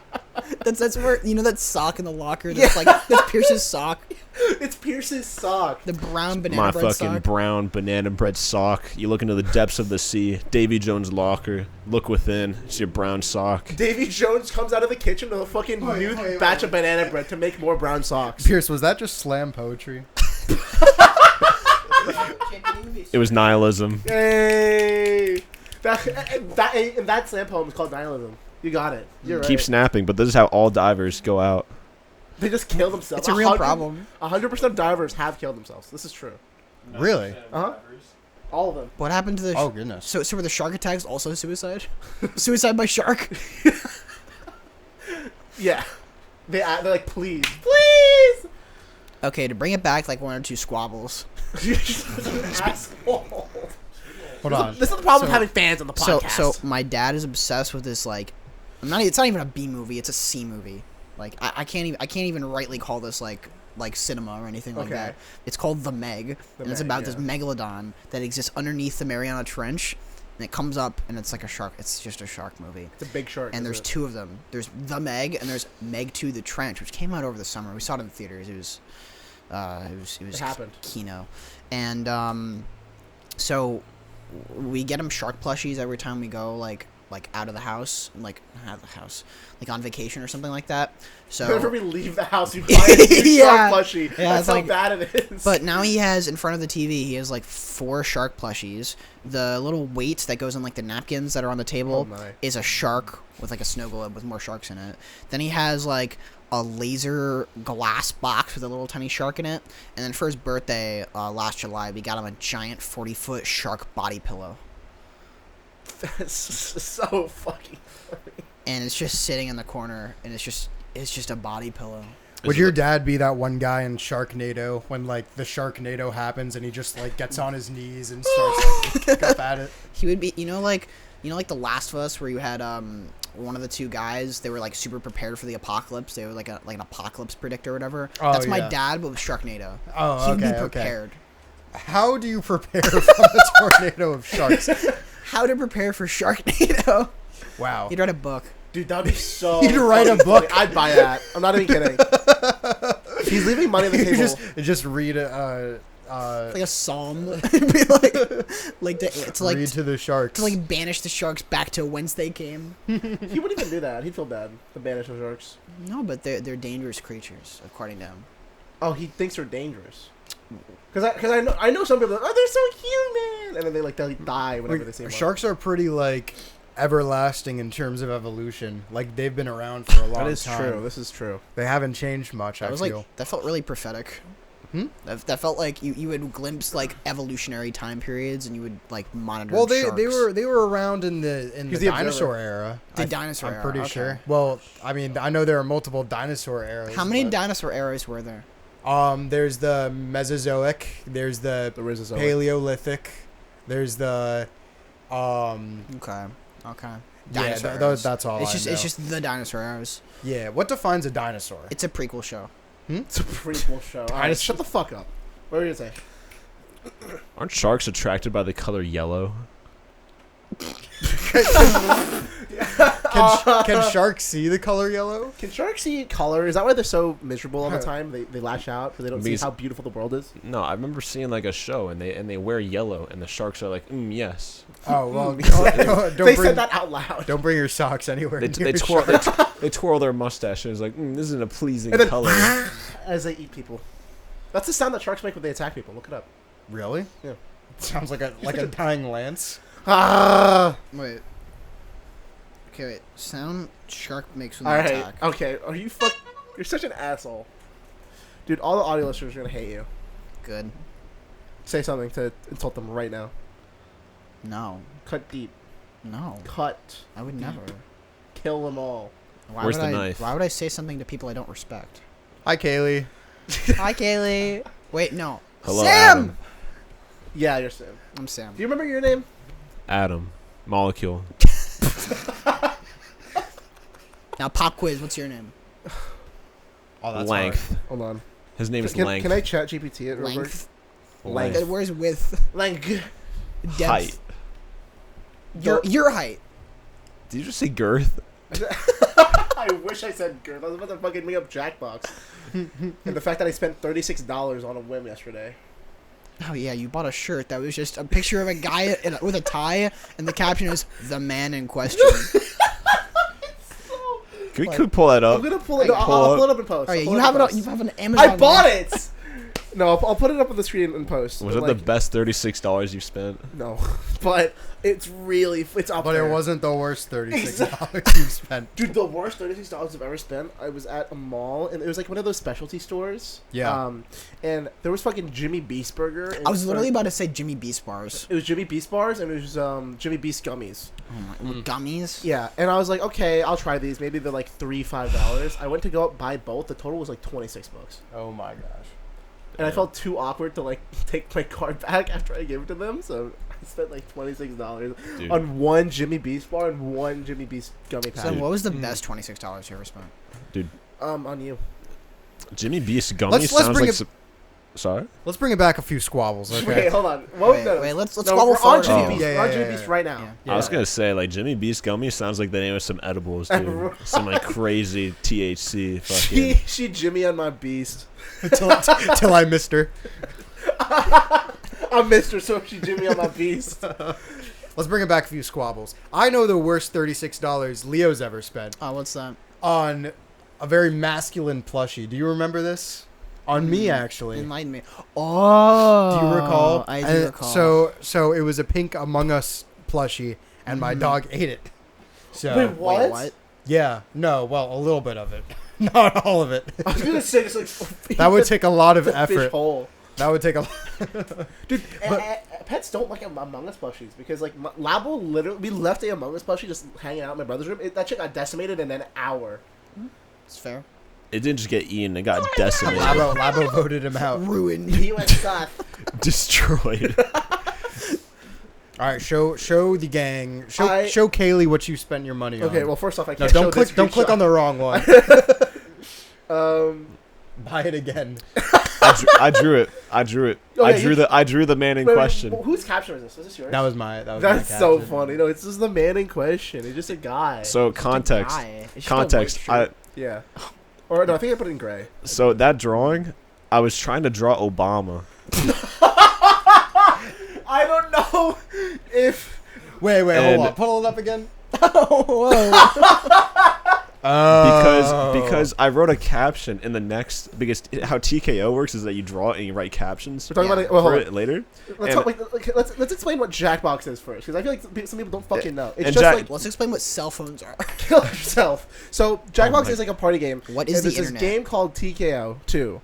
That's where that sock in the locker. That's that's Pierce's sock. It's Pierce's sock. The brown banana My bread fucking sock. brown banana bread sock. You look into the depths of the sea. Davy Jones' locker. Look within. It's your brown sock. Davy Jones comes out of the kitchen with a fucking new batch of banana bread to make more brown socks. Pierce, was that just slam poetry? It was nihilism. Hey! That slam poem is called Nihilism. You got it. You're right. Keep snapping, but this is how all divers go out. They just kill themselves. It's a real problem. 100% of divers have killed themselves. This is true. Really? Uh-huh. All of them. What happened to the? Oh, goodness. So were the shark attacks also suicide? Suicide by shark. Yeah. They're like, please. Please! Okay, to bring it back, like 1 or 2 squabbles. You're just an asshole. Hold on. This is the problem with So- having fans on the podcast. So my dad is obsessed with this like, it's not even a B movie, it's a C movie. Like I can't even rightly call this like cinema or anything like Okay. that. It's called The Meg, and it's Meg, about this yeah. megalodon that exists underneath the Mariana Trench, and it comes up and it's like a shark. It's just a shark movie. It's a big shark. And there's isn't two of them. There's The Meg and there's Meg 2: The Trench, which came out over the summer. We saw it in the theaters. It was It happened. Kino, and so we get him shark plushies every time we go like out of the house, like out of the house, like on vacation or something like that. So Whenever we leave the house, you buy a new Yeah. shark plushie. Yeah, That's it's how like- bad it is. But now he has in front of the TV, he has like 4 shark plushies. The little weight that goes in like the napkins that are on the table Oh my. is a shark with like a snow globe with more sharks in it. Then he has like a laser glass box with a little tiny shark in it. And then for his birthday last July, we got him a giant 40-foot shark body pillow. That's so fucking funny. And it's just sitting in the corner, and it's just a body pillow. Would your dad be that one guy in Sharknado when like the Sharknado happens and he just like gets on his knees and starts like kick up at it? He would be, like The Last of Us, where you had one of the two guys. They were like super prepared for the apocalypse. They were like an apocalypse predictor or whatever. Oh, That's my yeah. dad, but with Sharknado. Oh, He would okay, be okay. prepared. How do you prepare from a tornado of sharks? How to prepare for Sharknado? Wow. He'd write a book. Dude, that'd be so. You'd write a fucking book. funny. I'd buy that. I'm not even kidding. He's leaving money on the You table. just read Like a psalm. It'd be read to the sharks. to like banish the sharks back to whence they came. He wouldn't even do that. He'd feel bad. The banish of sharks. No, but they're dangerous creatures, according to him. Oh, he thinks they're dangerous. Because I know some people. Are like, oh, they're so human, and then they'll die whenever they see one. Sharks are pretty like everlasting in terms of evolution. Like they've been around for a long time. That is true. This is true. They haven't changed much. That I was feel. like that felt really prophetic. Hmm? That felt like you would glimpse like evolutionary time periods, and you would like monitor. Well, sharks. they were around in the He's the dinosaur era. The dinosaur I'm era, pretty okay. sure. Well, I mean, I know there are multiple dinosaur eras. How many but- dinosaur eras were there? There's the Mesozoic. There's the The Brzozowski. Paleolithic. There's the Okay. yeah. Dinosaur eras. That's all. It's I know. just the dinosaur eras. Yeah. What defines a dinosaur? It's a prequel show. It's a prequel show. All right, shut the fuck up. What were you gonna say? Aren't sharks attracted by the color yellow? Can sharks see the color yellow? Can sharks see color? Is that why they're so miserable all the time? They lash out because they don't see Because- how beautiful the world is. No, I remember seeing like a show and they wear yellow and the sharks are like, yes. Oh well. don't They bring said that out loud. don't bring your socks anywhere. They, near they, twirl, sharks. they twirl their mustache and it's like, this isn't a pleasing And then color. as they eat people. That's the sound that sharks make when they attack people. Look it up. Really? Yeah. Sounds like a dying lance. Ah. Wait. Okay, wait. Sound shark makes when All they right. attack. Okay. Are you fuck? You're such an asshole, dude. All the audio listeners are gonna hate you. Good. Say something to insult them right now. No. Cut deep. No. Cut. I would never. Kill them all. Why Where's would the I, knife? Why would I say something to people I don't respect? Hi, Kaley. Hi, Kaley. Wait, no. Hello, Sam! Adam. Yeah, you're Sam. I'm Sam. Do you remember your name? Atom. Molecule. Now, pop quiz. What's your name? Oh, that's Length. Hold on. His name is Can, Length. can I chat GPT it real quick? Length. Length. Where's width? Length. Depth. Height. Your height. Did you just say girth? I wish I said girth. I was about to fucking make up Jackbox. And the fact that I spent $36 on a whim yesterday. Oh yeah, you bought a shirt that was just a picture of a guy with a tie, and the caption is "the man in question." Can we pull that up? I'm gonna pull it. Hey, I'll pull pull it up in post. Oh yeah, I'll pull you it have in it. post. You have an Amazon. I bought link. it. No, I'll put it up on the screen in post. Was but, it the best $36 you've spent? No, but it's up But there. it wasn't the worst $36 you spent. Dude, the worst $36 I've ever spent. I was at a mall, and it was like one of those specialty stores. Yeah. And there was fucking Jimmy Beast Burger. And I was literally about to say Jimmy Beast bars. It was Jimmy Beast bars, and it was Jimmy Beast gummies. Oh my, gummies. Yeah, and I was like, okay, I'll try these. Maybe they're like $5. I went to go buy both. The total was like $26. Oh my gosh. And I felt too awkward to like take my card back after I gave it to them, so I spent like $26 Dude. on one Jimmy Beast bar and one Jimmy Beast gummy So patch. what was the best $26 you ever spent? Dude, On you. Jimmy Beast gummy Let's sounds bring like. it- Sorry. Let's bring it back a few squabbles, okay? Wait, hold on. What? Wait, let's no, squabble we're on forward. Jimmy Oh. Beast. Yeah, We're on yeah, Jimmy yeah, Beast yeah. right now. Yeah. I was gonna say like Jimmy Beast gummy sounds like the name of some edibles, dude. Some like crazy THC. Fucking. She Jimmy on my beast. Till I missed her. I'm Mr. So she Jimmy on my beast. Let's bring it back a few squabbles. I know the worst $36 Leo's ever spent Oh, what's that? on a very masculine plushie. Do you remember this? On me, actually. Enlighten me. Oh, Do you recall? I do And recall. So it was a pink Among Us plushie, and my dog ate it. So Wait, what? Wait, what? yeah, no, well, a little bit of it, not all of it. I was gonna say it's like That would take a lot of the fish effort. hole. That would take a. Dude, But- pets don't like Among Us plushies because like Labo literally we left a Among Us plushie just hanging out in my brother's room. That shit got decimated in an hour. It's fair. It didn't just get eaten; it got decimated, Labo voted him out. Ruined. He went south. destroyed. All right, show the gang. Show I- Kaley what you spent your money on. Okay, well first off, I no, can't show don't click. this Don't click on the wrong one. Um, Buy it again. I drew it. I drew it. Oh, yeah, I drew the man in wait, question. whose caption was this? Was this yours? That was my. That's my so caption. funny. No, it's just the man in question. He's just a guy. So context. Guy. It's just a Context. white shirt. Yeah. Or no, I think I put it in gray. So that drawing, I was trying to draw Obama. I don't know if. Wait, hold And- on. Pull it up again. Because I wrote a caption in the next, because how TKO works is that you draw it and you write captions We're talking Yeah. about it. Well, for hold it on. later. Let's, And- let's explain what Jackbox is first, because I feel like some people don't fucking know. It's And just Jack- like Let's explain what cell phones are. kill yourself. So Jackbox my- is like a party game. What is and the there's internet? this game called TKO 2,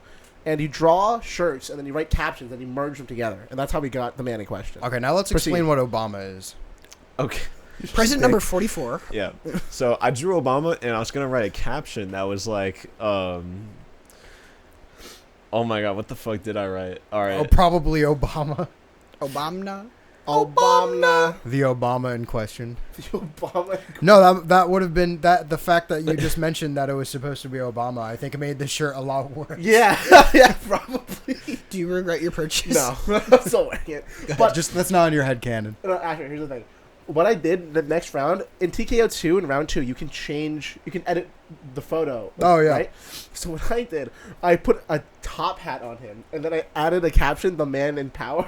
and you draw shirts and then you write captions and you merge them together, and that's how we got the man in question. Okay, now let's Proceed. explain what Obama is. Okay. President number 44. Yeah. So I drew Obama and I was gonna write a caption that was like, oh my god, what the fuck did I write? All right. Oh, probably Obama. Obama. Obama. The Obama in question. Obama. No, that would have been that. The fact that you just mentioned that it was supposed to be Obama, I think it made this shirt a lot worse. Yeah, yeah, probably. Do you regret your purchase? No, I'm still wearing it. But Just that's not in your head canon. no, actually, here's the thing. What I did the next round in TKO 2 in round 2, you can edit the photo. Oh, yeah. Right? So what I did, I put a top hat on him, and then I added a caption, "The man in power."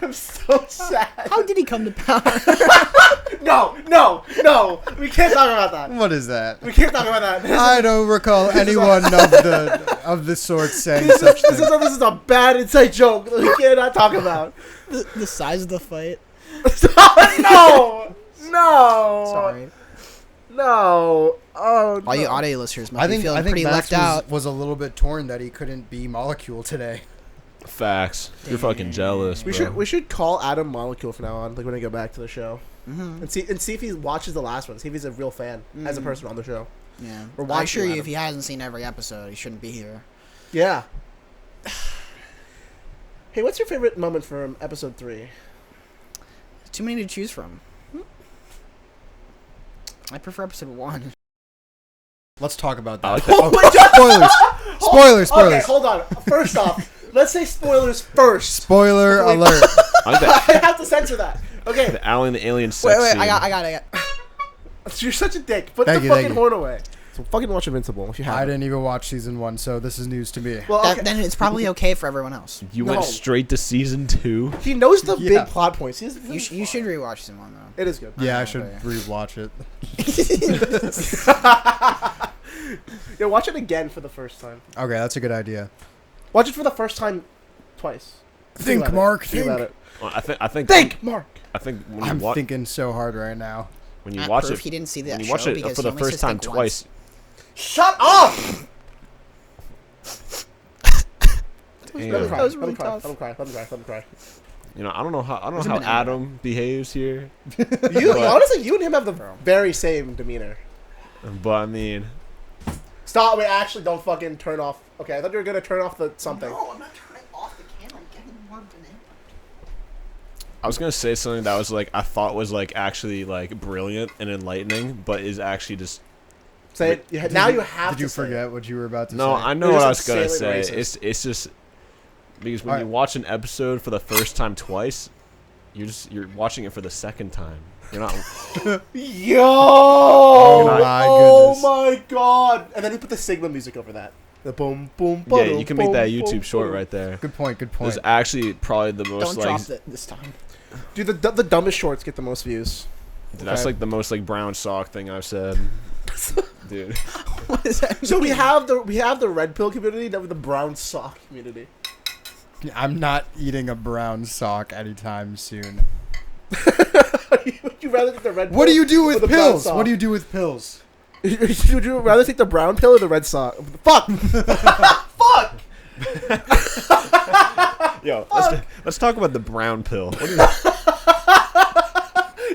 I'm so sad. How did he come to power? No, we can't talk about that. What is that? We can't talk about that. I don't recall anyone of the sort saying This such is thing. this is a bad inside joke that we cannot talk about. the size of the fight. No, Sorry. no. Oh, All you no. audio listeners must I be think feeling pretty Max left out. was a little bit torn that he couldn't be Molecule today. Facts. You're fucking jealous, bro. We should call Adam Molecule from now on, like when I go back to the show, Mm-hmm. and see if he watches the last one. See if he's a real fan as a person on the show. Yeah. We're I watching assure you, Adam. if he hasn't seen every episode, he shouldn't be here. Yeah. Hey, what's your favorite moment from episode 3? Too many to choose from. I prefer episode 1. Let's talk about I that. like that. Oh my god! Spoilers! Spoilers! Okay, hold on. First off, let's say spoilers first. Spoiler Wait. alert! I like I that. have to censor that. Okay, The alien, the alien sex Wait, scene. I got it. you're such a dick. Put Thank the you, thank fucking you. horn away. So fucking watch Invincible if you I haven't. didn't even watch season 1, so this is news to me. Well, okay. Then it's probably okay for everyone else. You No. went straight to season 2. He knows the Yeah. big plot points. He's You should rewatch season 1 though. It is good. Yeah, I should okay. rewatch it. Yeah, watch it again for the first time. Okay, that's a good idea. Watch it for the first time twice. Think, about it. Mark, Think about it. Well, I think. Think, Mark. I think when you I'm watch thinking so hard right now. when you Not watch proof it he didn't see that when you show watch it because for he the only first says time think once. twice. Shut up! Damn. Let me cry. That was Let me really cry. tough. Let me cry. Let me cry. Let me cry. You know, I don't know how There's a banana. Adam behaves here, You honestly, you and him have the very same demeanor. but I mean, Stop! Wait, actually, don't fucking turn off. Okay, I thought you were gonna turn off the something. I'm not turning off the camera. I'm getting more banana. I was gonna say something that was like I thought was like actually like brilliant and enlightening, but is actually just Say it. Now you have Did to you say forget what you were about to No, say? I know You're what I just was gonna insanely say. racist. It's just because when Alright. you watch an episode for the first time twice, you're watching it for the second time. You're not. Yo! my Oh goodness. my god! And then you put the Sigma music over that. The boom, boom, Yeah, boom. you can make that boom, YouTube boom, short boom. right there. Good point. Good point. It's actually probably the most Don't like. drop it this time. Dude, the dumbest shorts get the most views. That's Okay. like the most like brown sock thing I've said. Dude. What is that? So we mean? have the red pill community, then with the brown sock community. I'm not eating a brown sock anytime soon. Would you rather take the red pill? What do you do or with the brown pills? sock? What do you do with pills? Would you rather take the brown pill or the red sock? Fuck! Fuck! Yo, let's talk about the brown pill. What do you,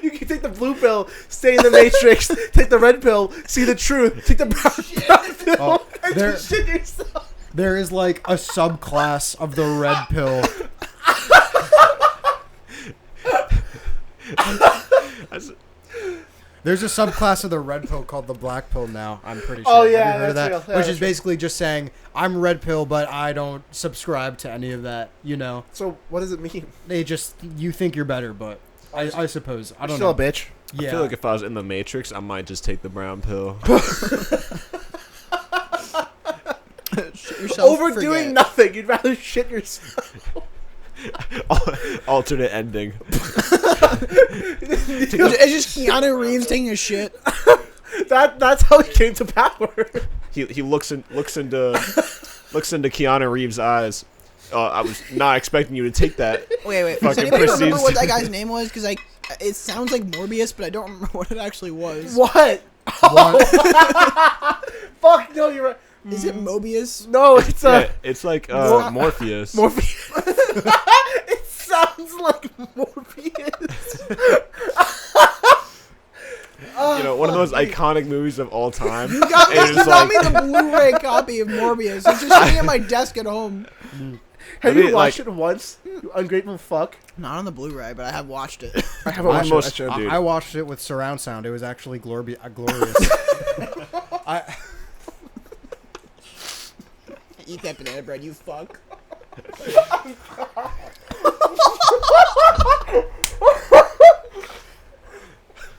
You can take the blue pill, stay in the matrix, take the red pill, see the truth, take the brown pill, Oh, and there- just shit yourself. There is like a subclass of the red pill. There's a subclass of the red pill called the black pill now. I'm pretty sure. Oh, yeah, Have you heard of that's that? real. Yeah, Which that's is basically just saying I'm red pill, but I don't subscribe to any of that. You know, So what does it mean? they just you think you're better, but I suppose I don't Still know. a bitch. Yeah. I feel like if I was in the Matrix, I might just take the brown pill. Shit yourself, Overdoing forget. nothing. You'd rather shit yourself. Alternate ending. It's just Keanu Reeves taking a shit. That's how he came to power. He looks into Keanu Reeves' eyes. I was not expecting you to take that. Wait. Fucking Does anybody remember proceeds what to- that guy's name was? Because it sounds like Morbius, but I don't remember what it actually was. What? What? Fuck no, you're right. Is it Mobius? No, it's Yeah, it's like Mor- Morpheus. Morpheus. It sounds like Morpheus. You know, one of those iconic movies of all time. You got me, And you it's got like- me the Blu-ray copy of Morbius. It's just sitting at my desk at home. Have I mean, you watched like- it once? You ungrateful fuck. Not on the Blu-ray, but I have watched it. I haven't watched Almost- it. dude. I watched it with surround sound. It was actually glorious. I Eat that banana bread, you fuck.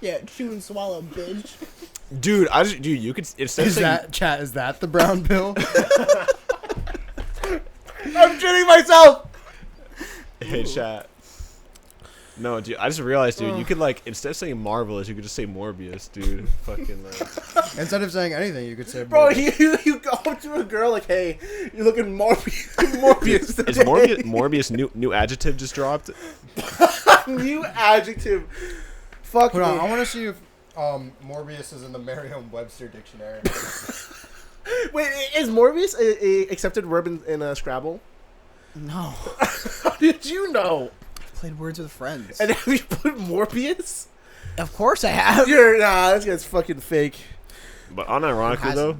Yeah, chew and swallow, bitch. Dude, you could instead of is saying, that chat? Is that the brown pill? I'm shitting myself. hey chat. No, dude, I just realized, dude, you could like instead of saying marvelous, you could just say Morbius, dude. Fucking Instead of saying anything, you could say, Bro, you go up to a girl like, hey, you're looking Morbius today. is Morbius new adjective just dropped? New adjective. Fuck Hold on, me. I want to see if Morbius is in the Merriam-Webster dictionary. Wait, is Morbius a accepted verb in Scrabble? No. How did you know? Played Words with Friends. And have you put Morbius? Of course I have. This guy's fucking fake. But unironically though,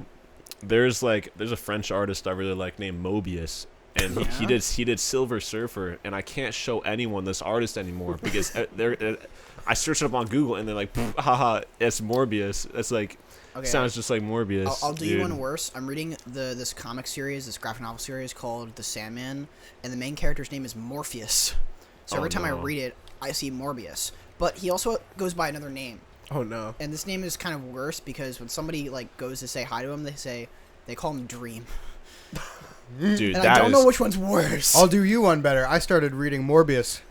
hasn't? there's a French artist I really like named Mobius, and he did Silver Surfer, and I can't show anyone this artist anymore because I searched it up on Google and they're like, haha, it's Morbius. It's like Okay, sounds just like Morbius. I'll do dude. you one worse. I'm reading this comic series, this graphic novel series called The Sandman, and the main character's name is Morpheus. So every time I no. read it, I see Morbius. But he also goes by another name. Oh no. And this name is kind of worse because when somebody like goes to say hi to him, they call him Dream. Dude, And that I don't is- know which one's worse. I'll do you one better. I started reading Morbius.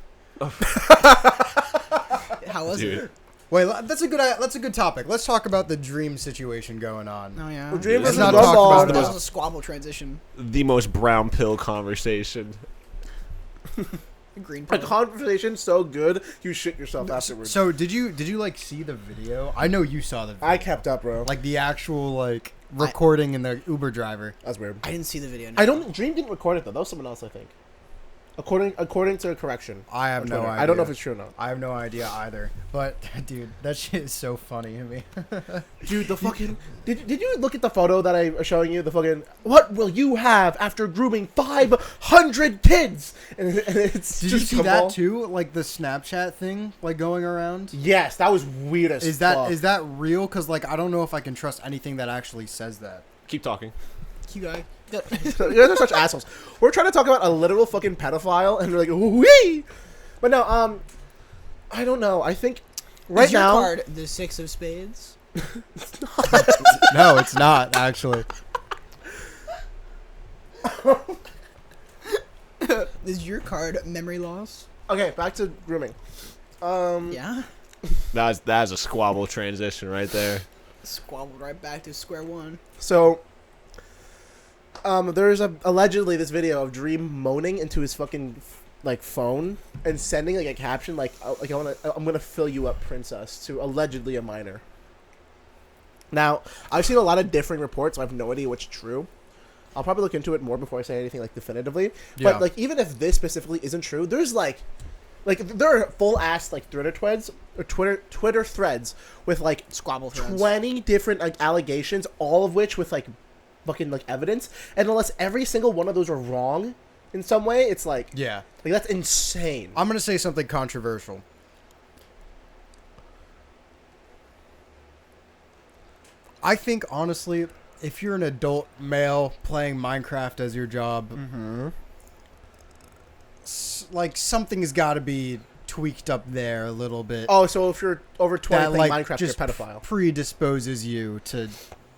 How was dude. it? Wait, that's a good topic. Let's talk about the dream situation going on. Oh yeah. Well, Dream Let's versus not Gumball. talk about That that. was a squabble transition. The most brown pill conversation. Green A pill. conversation so good you shit yourself afterwards. So did you like see the video? I know you saw the video. I kept up, bro. Like the actual like recording in the Uber driver. That's weird. I didn't see the video. No. I don't. Dream didn't record it though. That was someone else, I think. According to correction. I have on no Twitter. idea. I don't know if it's true or not. I have no idea either. But dude, that shit is so funny to me. Dude, the fucking did you look at the photo that I was showing you? The fucking what will you have after grooming 500 kids? And it's Did you just see Kamal. that too? Like the Snapchat thing, like going around. Yes, that was weird as Is fuck. that real? Because like I don't know if I can trust anything that actually says that. Keep talking. You guy. You guys are such assholes. We're trying to talk about a literal fucking pedophile, and we're like, wee. But no, I don't know. I think right Is your now. card the 6 of spades? No, it's not actually. Is your card memory loss? Okay, back to grooming. Yeah. That's a squabble transition right there. Squabbled right back to square one. So, there's allegedly this video of Dream moaning into his fucking like phone and sending like a caption like I'm gonna fill you up, princess, to allegedly a minor. Now, I've seen a lot of differing reports, so I have no idea what's true. I'll probably look into it more before I say anything like definitively. Yeah. But like even if this specifically isn't true, there's like there are full ass like Twitter threads with like Squabble threads. 20 different like allegations, all of which with like fucking like evidence, and unless every single one of those are wrong in some way, it's like Yeah. that's insane. I'm gonna say something controversial. I think honestly, if you're an adult male playing Minecraft as your job, like something's got to be tweaked up there a little bit. Oh, so if you're over 20 that playing like Minecraft, you're a just pedophile. predisposes you to,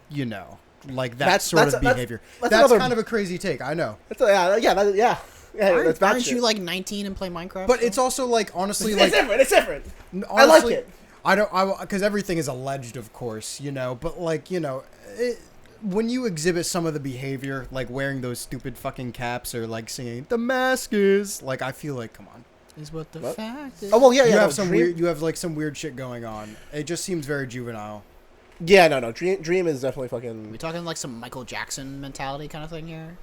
you know, like that That's- sort that's- of that's- behavior. that's That's another- kind of a crazy take, I know. That's yeah. That's bad Aren't shit. you like 19 and play Minecraft? But though? it's also like honestly It's like different. It's different. I like honestly, it. because everything is alleged, of course, you know. But like, you know, when you exhibit some of the behavior, like wearing those stupid fucking caps or like singing "The Mask is," like I feel like, come on, is what the What? fact is. Oh well, yeah. you no, have some Dream, weird, you have like some weird shit going on. It just seems very juvenile. Yeah, no. Dream is definitely fucking. we talking like some Michael Jackson mentality kind of thing here?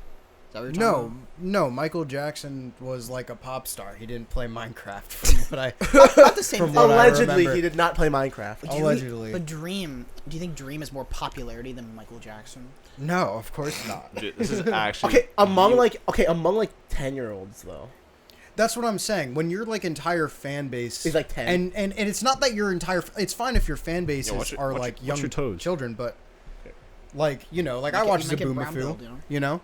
Is that what you're talking No, Michael Jackson was like a pop star. He didn't play Minecraft, from what I. about? Not the same From thing. what I Allegedly, remember. he did not play Minecraft. Do you- Allegedly. But Dream, do you think Dream has more popularity than Michael Jackson? No, of course not. Dude, this is actually Okay, among 10-year-olds though. That's what I'm saying. When your like entire fan base Is like 10. and it's not that your entire. It's fine if your fan bases Yeah, watch are your- like watch young your toes. children, but like you know, like Make I it- watch make it Zaboomafu, brown-pilled, you know.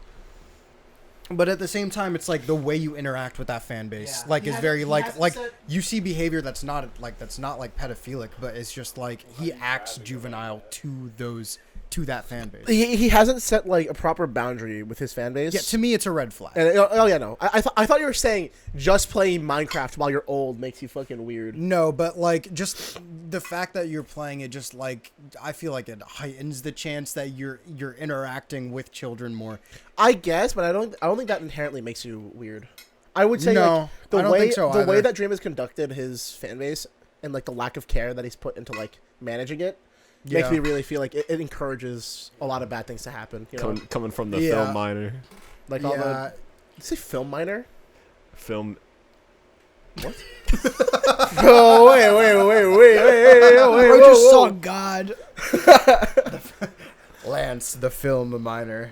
But at the same time, it's like the way you interact with that fan base, Yeah. like He is has- very he like has like said- you see behavior that's not like pedophilic, but it's just like he acts juvenile to that fan base. He hasn't set like a proper boundary with his fan base. Yeah, to me, it's a red flag. And yeah, no. I thought you were saying just playing Minecraft while you're old makes you fucking weird. No, but like just the fact that you're playing it, just like I feel like it heightens the chance that you're interacting with children more. I guess, but I don't think that inherently makes you weird. I would say No, like I don't think so the way either. that Dream has conducted his fan base and like the lack of care that he's put into like managing it makes Yeah. me really feel like it encourages a lot of bad things to happen. You know, coming from the Yeah. film minor. like all the Yeah, you say film minor. Film. Oh wait! I just saw God. Lance, the film minor.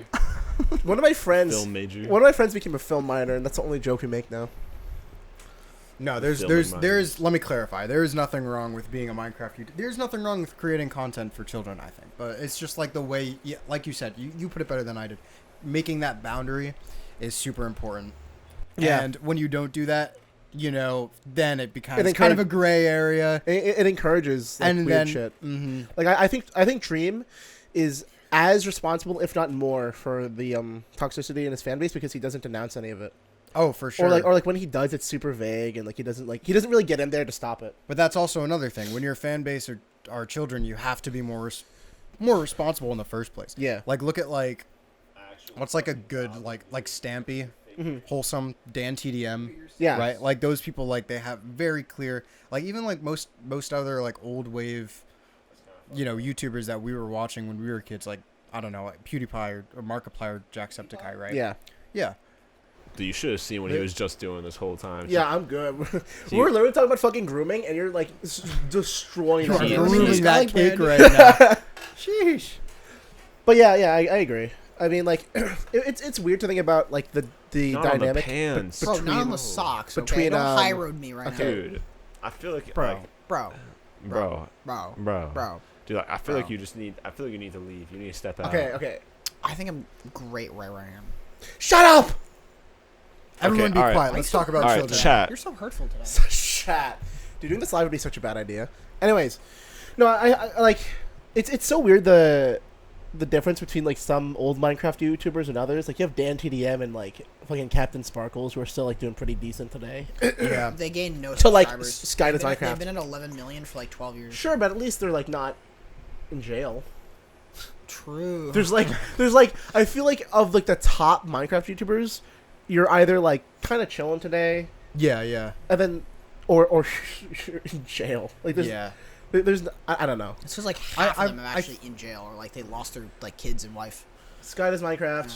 One of my friends. Film major. One of my friends became a film minor, and that's the only joke we make now. No, Filming minor. let me clarify. There is nothing wrong with being a Minecraft YouTuber. There's nothing wrong with creating content for children, I think. But it's just like the way, like you said, you put it better than I did. Making that boundary is super important. Yeah. And when you don't do that, you know, then it becomes It kind of a gray area. It encourages like, And weird then, shit. mhm. Like I think Dream is as responsible, if not more, for the toxicity in his fan base because he doesn't denounce any of it. Oh, for sure. Or like when he does, it's super vague and like he doesn't really get in there to stop it. But that's also another thing. When your fan base are children, you have to be more responsible in the first place. Yeah. Like look at like what's like a good like Stampy, wholesome Dan TDM. Yeah. Right. Like those people, like they have very clear. Like even like most other like old wave, you know, YouTubers that we were watching when we were kids. Like I don't know, like PewDiePie or Markiplier or Jacksepticeye. Right. Yeah. Yeah. Dude, you should have seen what he was just doing this whole time. Yeah, I'm good. We're literally talking about fucking grooming, and you're like destroying You are the grooming that Skyline cake brand. right now. Sheesh. But yeah, I agree. I mean, like, it's weird to think about like the Not on the dynamic. pants. Bro, not on between- the socks. between, Okay, don't um, high road me right now. Dude, I feel like Bro. like, Bro, bro, bro. dude, like, I feel like Bro. you just need. I feel like you need to leave. You need to step out. Okay. I think I'm great right where I am. Shut up. Everyone be all right. quiet. Let's talk about All right, children. chat. You're so hurtful today. Chat. Dude, doing this live would be such a bad idea. Anyways, no, I like. It's so weird the difference between like some old Minecraft YouTubers and others. Like you have Dan TDM and like fucking Captain Sparkles who are still like doing pretty decent today. Yeah. They gained no To, like, subscribers. Sky does They've Minecraft. been at 11 million for like 12 years. Sure, but at least they're like not in jail. True. There's like I feel like of like the top Minecraft YouTubers, you're either like kind of chilling today, Yeah. and then or in jail. Like there's Yeah. there's I don't know. It's because like half I- of them are I- actually in jail or like they lost their like kids and wife. Sky does Minecraft.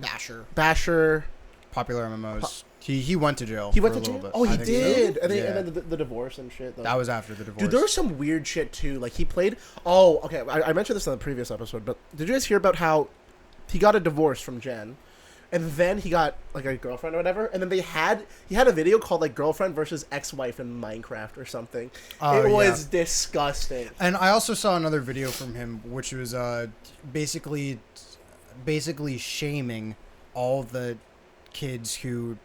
Basher. Basher. Popular MMOs. He went to jail. He went for to a little jail. bit. Oh, he I think so. did. And, Yeah. and then the divorce and shit. Though. That was after the divorce. Dude, there was some weird shit too. Like he played. Oh, okay. I mentioned this in the previous episode, but did you guys hear about how he got a divorce from Jen, and then he got like a girlfriend or whatever, and then he had a video called like girlfriend versus ex-wife in Minecraft or something. Oh, It was yeah. disgusting. And I also saw another video from him, which was basically shaming all the kids who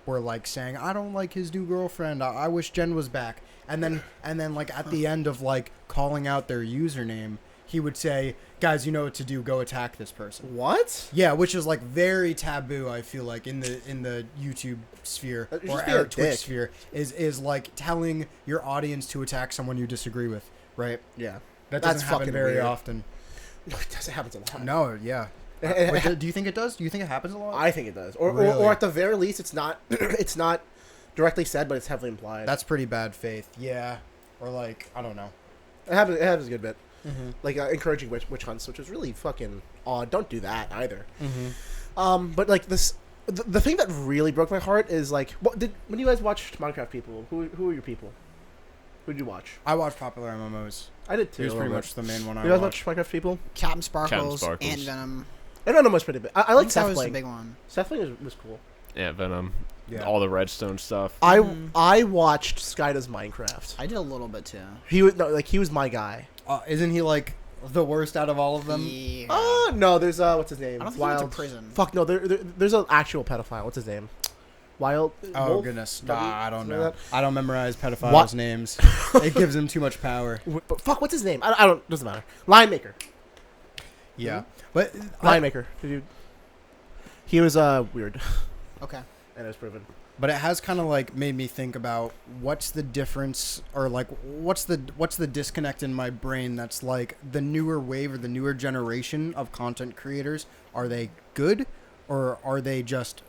were like saying, "I don't like his new girlfriend. I wish Jen was back." And then like at the end of like calling out their username, he would say, "Guys, you know what to do. Go attack this person." What? Yeah, which is like very taboo. I feel like in the YouTube sphere You're or just being a our Twitch dick. sphere is like telling your audience to attack someone you disagree with, right? Yeah. That That's doesn't happen fucking very weird. often. No, it doesn't happen a lot. No, yeah. Wait, do you think it does? Do you think it happens a lot? I think it does. Or Really? or at the very least, it's not it's not directly said, but it's heavily implied. That's pretty bad faith. Yeah. Or like, I don't know. It happens a good bit. Mm-hmm. Like encouraging witch hunts, which is really fucking odd. Don't do that either. Mm-hmm. But like this, the thing that really broke my heart is like, when you guys watched Minecraft people, who are your people? Who did you watch? I watch popular MMOs. I did too. He was a pretty little much the main one bit. I You guys watched. watch Minecraft people? Captain Sparkles, Sparkles. and Venom. I don't know much pretty big. I like think that was the Sethling. big one. Sethling was cool. Yeah, Venom. Yeah. All the redstone stuff. I watched Sky Does Minecraft. I did a little bit too. He was my guy. Isn't he like the worst out of all of them? Yeah. Oh no, there's what's his name? I don't think Wild. he went to prison. Fuck no, there's an actual pedophile. What's his name? Wild. Oh Wolf? goodness, W? nah, I don't Something know. like I don't memorize pedophiles' What? names. It gives them too much power. But fuck, what's his name? I don't. Doesn't matter. Line Maker. Yeah, but Line Maker. He was weird, Okay. and it was proven. But it has kind of like made me think about what's the difference, or like what's the disconnect in my brain that's like the newer wave or the newer generation of content creators. Are they good, or are they just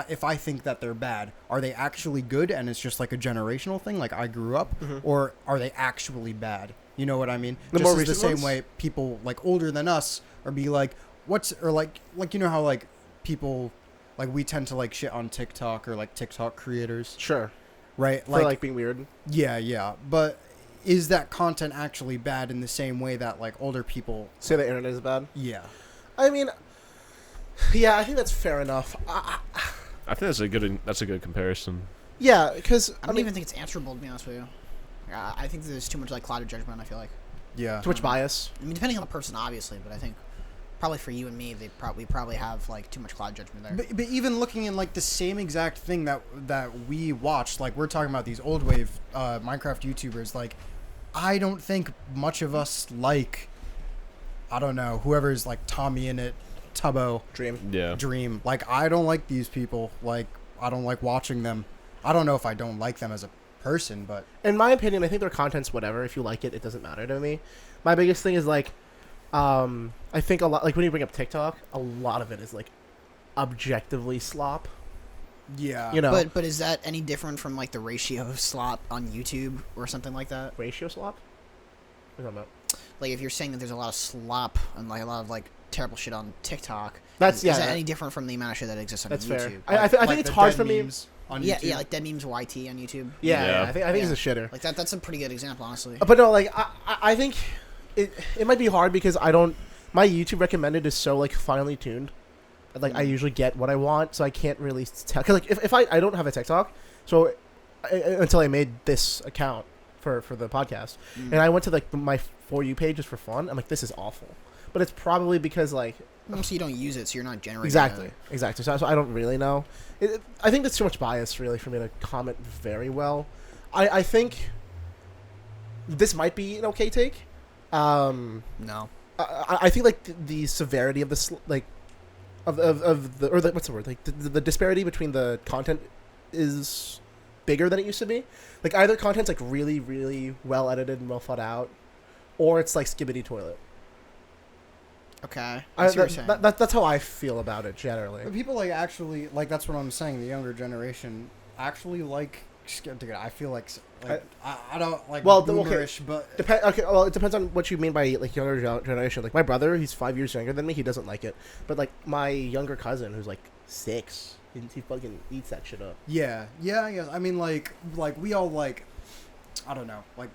if I think that they're bad, are they actually good and it's just like a generational thing, like I grew up, or are they actually bad? You know what I mean? The Just more as the recent same ones? way people like older than us are be like, like you know how like people. Like, we tend to, like, shit on TikTok or, like, TikTok creators, Sure. right? For like being weird. Yeah. But is that content actually bad in the same way that, like, older people... Say the internet is bad. Yeah. I mean, yeah, I think that's fair enough. I think that's a good comparison. Yeah, because I don't even think it's answerable, to be honest with you. I think there's too much like clouded judgment. I feel like. Yeah. too much bias. I mean, depending on the person, obviously, but I think probably for you and me, we probably have like too much cloud judgment there. But even looking in, like, the same exact thing that we watched, like, we're talking about these old wave Minecraft YouTubers, like, I don't think much of us like, I don't know, whoever's, like, Tommy in it, Tubbo, Dream. Yeah. Dream. Like, I don't like these people. Like, I don't like watching them. I don't know if I don't like them as a person, but... In my opinion, I think their content's whatever. If you like it, it doesn't matter to me. My biggest thing is like, I think a lot, like when you bring up TikTok, a lot of it is like objectively slop. Yeah. You know, But is that any different from like the ratio of slop on YouTube or something like that? ratio slop. What are you talking like if you're saying that there's a lot of slop and like a lot of like terrible shit on TikTok, That's is yeah. that any different from the amount of shit that exists on That's YouTube? fair. I think it's the hard dead for me. memes on Yeah, YouTube. yeah, like dead memes YT on YouTube. Yeah, Yeah. I think Yeah. it's a shitter. Like that's a pretty good example, honestly. But no, like I think it might be hard because I don't. My YouTube recommended is so like finely tuned. Like I usually get what I want, so I can't really tell. Cause like if I don't have a TikTok, so until I made this account for the podcast, and I went to like my For You page just for fun. I'm like, this is awful. But it's probably because like So you don't use it, so you're not generating. exactly. So I don't really know. I think that's too much bias really for me to comment very well. I think this might be an okay take. No. I think like the severity of the like of the or the, what's the word like the disparity between the content is bigger than it used to be. Like either content's like really really well edited and well thought out, or it's like skibbity toilet. Okay. I see what you're saying. That's how I feel about it generally. But people like actually like that's what I'm saying. The younger generation actually like. I feel like I don't like boomerish, but Okay, well, it depends on what you mean by like younger generation. Like my brother, he's 5 years younger than me. He doesn't like it. But like my younger cousin, who's like 6, he fucking eats that shit up. yeah. I mean, like we all like, I don't know, like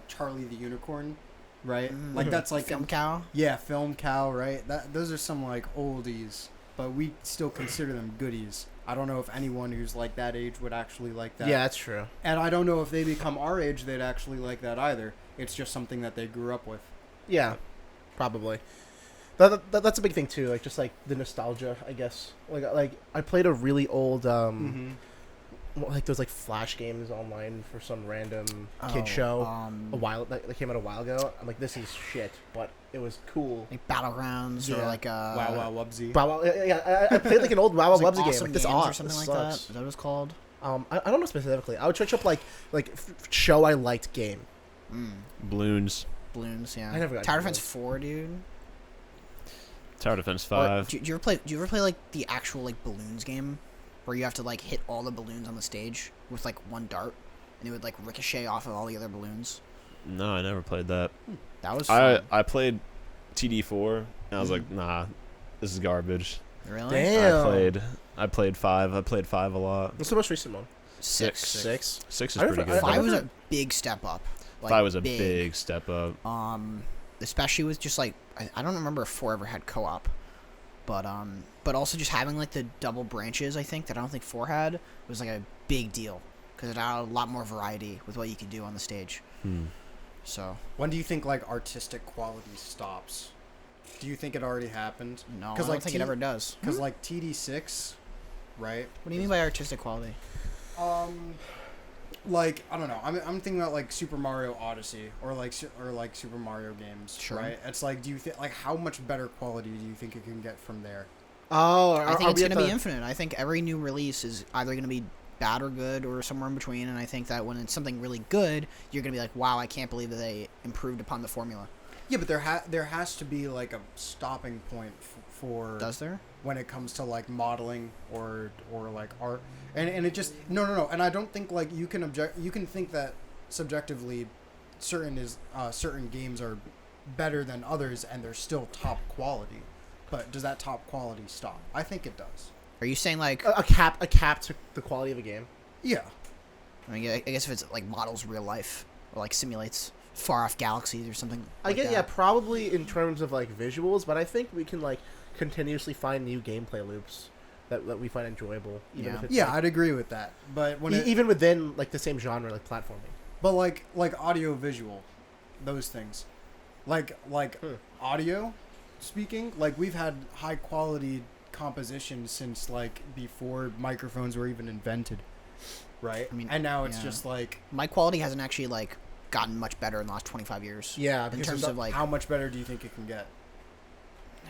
Charlie the Unicorn, right? Like that's like Film Cow. Yeah, Film Cow, right? Those are some like oldies, but we still consider them goodies. I don't know if anyone who's like that age would actually like that. Yeah, that's true. And I don't know if they become our age, they'd actually like that either. It's just something that they grew up with. Yeah, probably. That's a big thing too. Like just like the nostalgia, I guess. Like I played a really old like those like Flash games online for some random kid show a while that came out a while ago. I'm like, this is shit, but it was cool. Like Battlegrounds or Yeah. like Wow Wow Wubsy. Wow, yeah, I played like an old Wow Wow It was, Wubsy game. Awesome Like this Games odd or something this like sucks. that. Is that what it's called? I don't know specifically. I would search up like show I liked game. Balloons. Balloons, yeah. I never got Tower into Defense 4, dude. Tower Defense Or, 5. do you ever play like the actual like balloons game, where you have to like hit all the balloons on the stage with like one dart, and it would like ricochet off of all the other balloons? No, I never played that. That was fun. I played TD4 and I was like, nah, this is garbage. Really? Damn. I played 5. I played 5 a lot. What's the most recent one? 6. 6. 6 is I pretty never- good. 5 was never- a big step up. Like, 5 was a big step up. Especially with just like I don't remember if 4 ever had co-op, but also just having like the double branches. I think that I don't think 4 had was like a big deal because it had a lot more variety with what you could do on the stage. So When do you think like artistic quality stops? Do you think it already happened? no, I 'Cause, don't like, think it ever does. Because like TD6, right? What do you mean by artistic quality? Like I don't know. I'm thinking about like Super Mario Odyssey or like Super Mario games, Sure. right? It's like, do you think like how much better quality do you think it can get from there? Oh, I think it's going to be infinite. I think every new release is either going to be bad or good or somewhere in between. And I think that when it's something really good, you're going to be like, wow, I can't believe that they improved upon the formula. Yeah, but there has to be like a stopping point for Does there? when it comes to like modeling or like art, and it just no, and I don't think like you can think that subjectively certain games are better than others and they're still top quality, but does that top quality stop? I think it does. Are you saying like a cap to the quality of a game. Yeah. I mean, I guess if it's like models real life or like simulates far off galaxies or something. I like get that. yeah, probably in terms of like visuals, but I think we can like continuously find new gameplay loops that we find enjoyable. Even Yeah. if it's, Yeah, like, I'd agree with that. But when even within like the same genre, like platforming. but like audio visual, those things, like audio speaking, like we've had high quality composition since like before microphones were even invented, right? I mean, and now it's yeah. just like My quality hasn't actually like gotten much better in the last 25 years. Yeah, In because terms of like, how much better do you think it can get?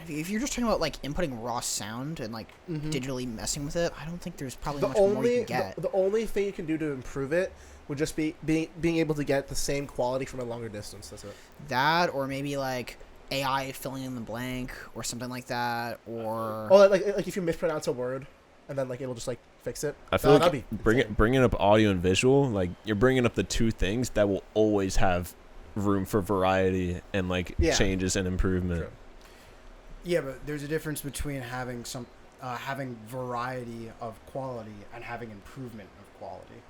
if you're just talking about like inputting raw sound and like digitally messing with it, I don't think there's probably the much more you only can get. the only thing you can do to improve it would just be being able to get the same quality from a longer distance. That's it. That or maybe like AI filling in the blank or something like that, or Oh, like if you mispronounce a word, and then like it'll just like fix it. I feel that'd like be insane. bringing up audio and visual, like you're bringing up the two things that will always have room for variety and like changes and improvement. True. Yeah, but there's a difference between having having variety of quality and having improvement of quality.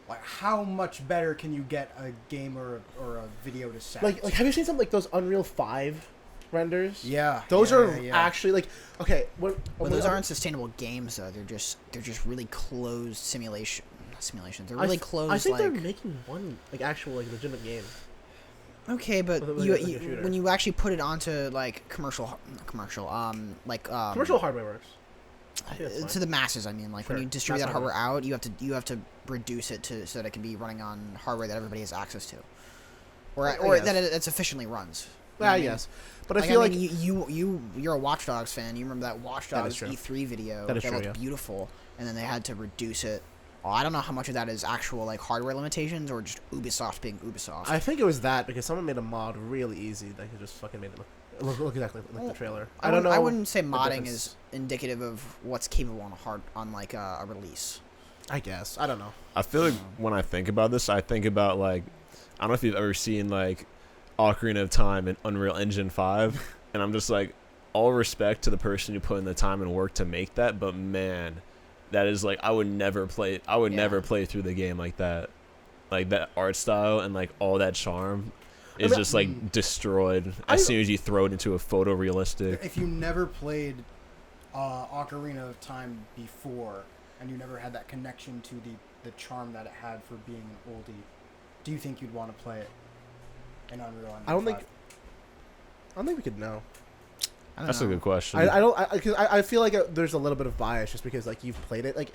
Like, how much better can you get a game or a video to sound? Like have you seen some like those Unreal 5 renders? Yeah, those are actually like okay. But those aren't sustainable games though. They're just really closed simulations. They're really closed. I think like, they're making one like actual like legitimate game. Okay, but when you actually put it onto like commercial hardware works. To the masses, I mean, like when you distribute that hardware out, you have to reduce it so that it can be running on hardware that everybody has access to, or that it sufficiently runs. Yeah, yes, but I feel like you're a Watch Dogs fan. You remember that Watch Dogs E3 video that looked beautiful, and then they had to reduce it. Oh, I don't know how much of that is actual like hardware limitations or just Ubisoft being Ubisoft. I think it was that because someone made a mod really easy that just fucking made it look exactly like the trailer. I don't know. I wouldn't say modding is indicative of what's capable on like a release. I guess I don't know. I feel like when I think about this, I think about like I don't know if you've ever seen like Ocarina of Time and Unreal Engine 5, and I'm just like all respect to the person who put in the time and work to make that, but man. That is like I would never play through the game like that. Like that art style and like all that charm is just like destroyed as soon as you throw it into a photorealistic. If you never played Ocarina of Time before and you never had that connection to the charm that it had for being an oldie, do you think you'd want to play it in Unreal Engine 5? I don't think we could know. That's a good question. I feel like there's a little bit of bias just because like you've played it. Like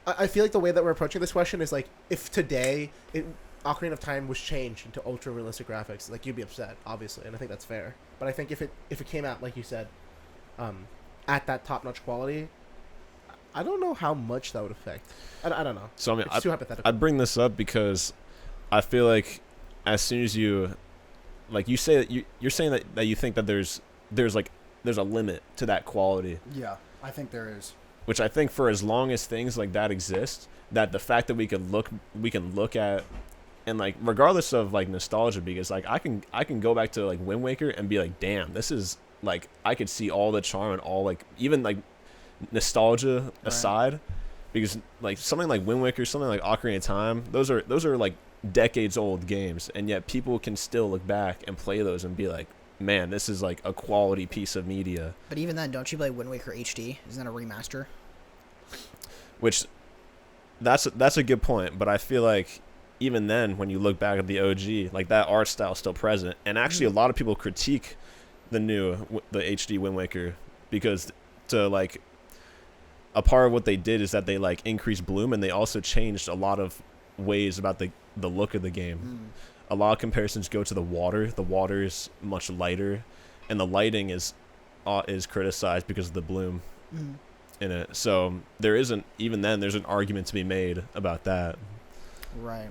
I feel like the way that we're approaching this question is like if today Ocarina of Time was changed into ultra realistic graphics, like you'd be upset, obviously, and I think that's fair. But I think if it came out like you said, at that top notch quality, I don't know how much that would affect. I don't know. So I mean, it's too hypothetical. I bring this up because I feel like as soon as you, like you say that you're saying that you think that there's a limit to that quality. Yeah, I think there is. Which I think for as long as things like that exist, that the fact that we can look at, and like regardless of like nostalgia, because like I can go back to like Wind Waker and be like, damn, this is like I could see all the charm and all like even like nostalgia aside, because like something like Wind Waker, something like Ocarina of Time, those are like decades old games, and yet people can still look back and play those and be like, man, this is like a quality piece of media. But even then, don't you play Wind Waker HD? Isn't that a remaster? Which, that's a good point. But I feel like even then, when you look back at the OG, like that art style is still present. And actually, a lot of people critique the HD Wind Waker because to like a part of what they did is that they like increased bloom and they also changed a lot of ways about the look of the game. A lot of comparisons go to the water. The water is much lighter, and the lighting is criticized because of the bloom in it. So there's an argument to be made about that. Right.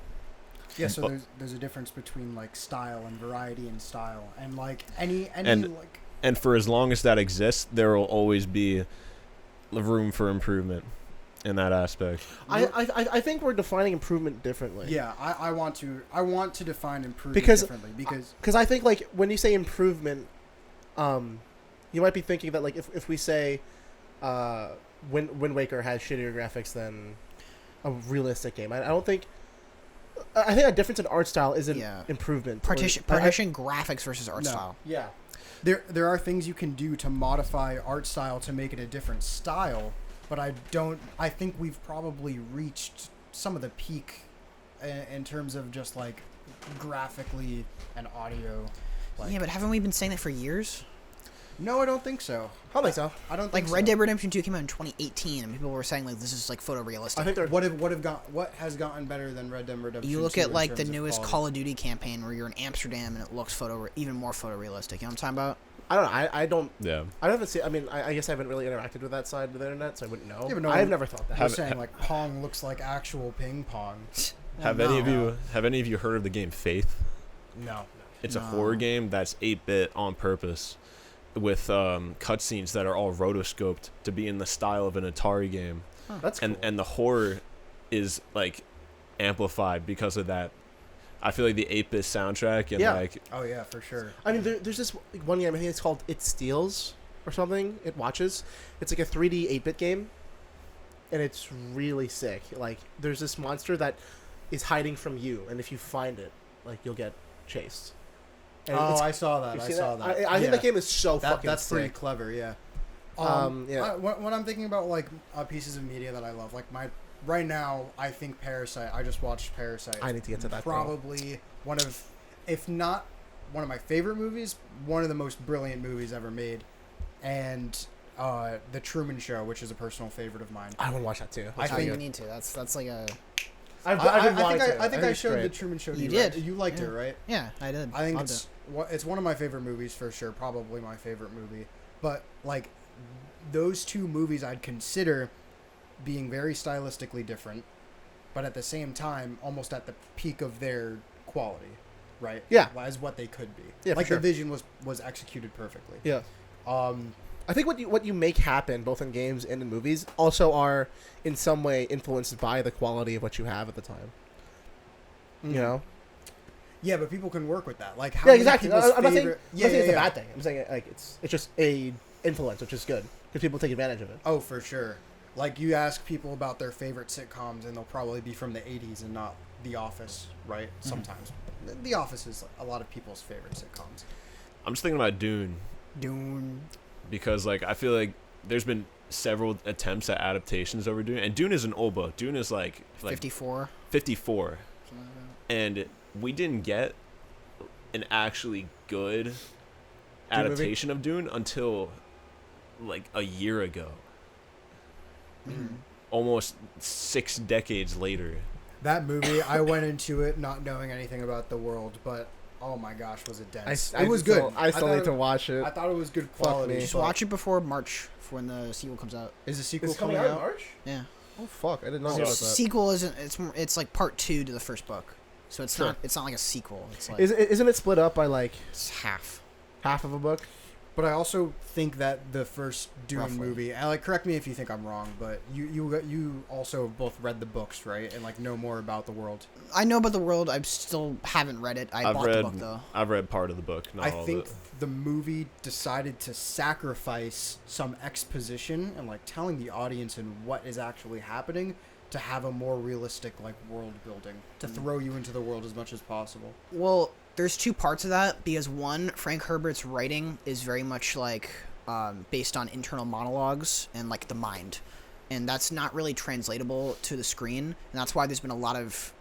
Yeah. So there's a difference between like style and variety in style, and like any like. And for as long as that exists, there will always be room for improvement in that aspect. I think we're defining improvement differently. Yeah, I want to define improvement differently because I think like when you say improvement, you might be thinking that like if we say Wind Waker has shittier graphics than a realistic game, I don't think. I think a difference in art style isn't improvement. Partition graphics versus art style. Yeah, there are things you can do to modify art style to make it a different style. But I think we've probably reached some of the peak in terms of just like graphically and audio. Like, yeah, but haven't we been saying that for years? No, I don't think so. I don't think so. I don't like think Red Dead Redemption 2 came out in 2018 and people were saying like this is like photorealistic. I think what has gotten better than Red Dead Redemption 2? You look at like the newest Call of Duty campaign where you're in Amsterdam and it looks even more photorealistic. You know what I'm talking about? I don't know. I don't. Yeah. I haven't seen. I mean, I guess I haven't really interacted with that side of the internet, so I wouldn't know. Yeah, but I've never thought that. You're saying like Pong looks like actual ping pong. Have any of you heard of the game Faith? No. It's a horror game that's 8-bit on purpose, with cutscenes that are all rotoscoped to be in the style of an Atari game. That's cool. And the horror is like amplified because of that. I feel like the 8-bit soundtrack and Yeah. like Oh yeah, for sure. I mean, there's this one game. I think it's called It Steals or something. It Watches. It's like a 3D 8-bit game, and it's really sick. Like, there's this monster that is hiding from you, and if you find it, like, you'll get chased. And Oh, it's- I saw that. you I see saw that? that. I think that game is so fucking That's pretty sick. clever. Yeah. Yeah. When I'm thinking about like pieces of media that I love, like right now, I think Parasite. I just watched Parasite. I need to get to that. Probably one of, if not one of my favorite movies, one of the most brilliant movies ever made, and The Truman Show, which is a personal favorite of mine. I want to watch that too. I I think- think you need to. That's like a I think I it's showed great. The Truman Show to You you. Right? did. You liked Yeah. it, right? yeah. I did. I think Loved it's one of my favorite movies for sure. Probably my favorite movie. But like those two movies, I'd consider being very stylistically different, but at the same time, almost at the peak of their quality, right? Yeah. As what they could be. Yeah, for like sure. the vision was executed perfectly. Yeah. Um. I think what you make happen both in games and in movies also are in some way influenced by the quality of what you have at the time. You know? Yeah, but people can work with that. Like how Yeah, many exactly. people's I'm not saying, favorite- I'm not saying it's yeah. a bad thing. I'm saying like it's just a influence, which is good because people take advantage of it. Oh, for sure. Like you ask people about their favorite sitcoms, and they'll probably be from the '80s and not The Office, right? Sometimes The Office is a lot of people's favorite sitcoms. I'm just thinking about Dune Dune. because like I feel like there's been several attempts at adaptations over Dune, and Dune is an old book. Dune is like 54. 54, Something like that. and we didn't get an actually good adaptation of Dune until like a year ago, almost 6 decades later. That movie, I went into it not knowing anything about the world, but oh my gosh, was it dense? It was good. I still thought need to it- watch it. I thought it was good Fuck quality. me. Just but- watch it before March for when the sequel comes out. Is the sequel It's coming coming out out? in March. Yeah. Oh fuck! I did not So know about that. sequel isn't. It's like part 2 to the first book, so it's Sure. not. It's not like a sequel. It's like Isn't it split up by like it's half. half of a book? But I also think that the first Dune Roughly. movie, and like correct me if you think I'm wrong, but you also both read the books, right? And like know more about the world. I know about the world. I still haven't read it. I I've bought read the book though. I've read part of the book, not I all think of it. the movie decided to sacrifice some exposition and like telling the audience and what is actually happening to have a more realistic like world building to throw you into the world as much as possible. Well, there's 2 parts of that because one, Frank Herbert's writing is very much like based on internal monologues and like the mind, and that's not really translatable to the screen, and that's why there's been a lot of.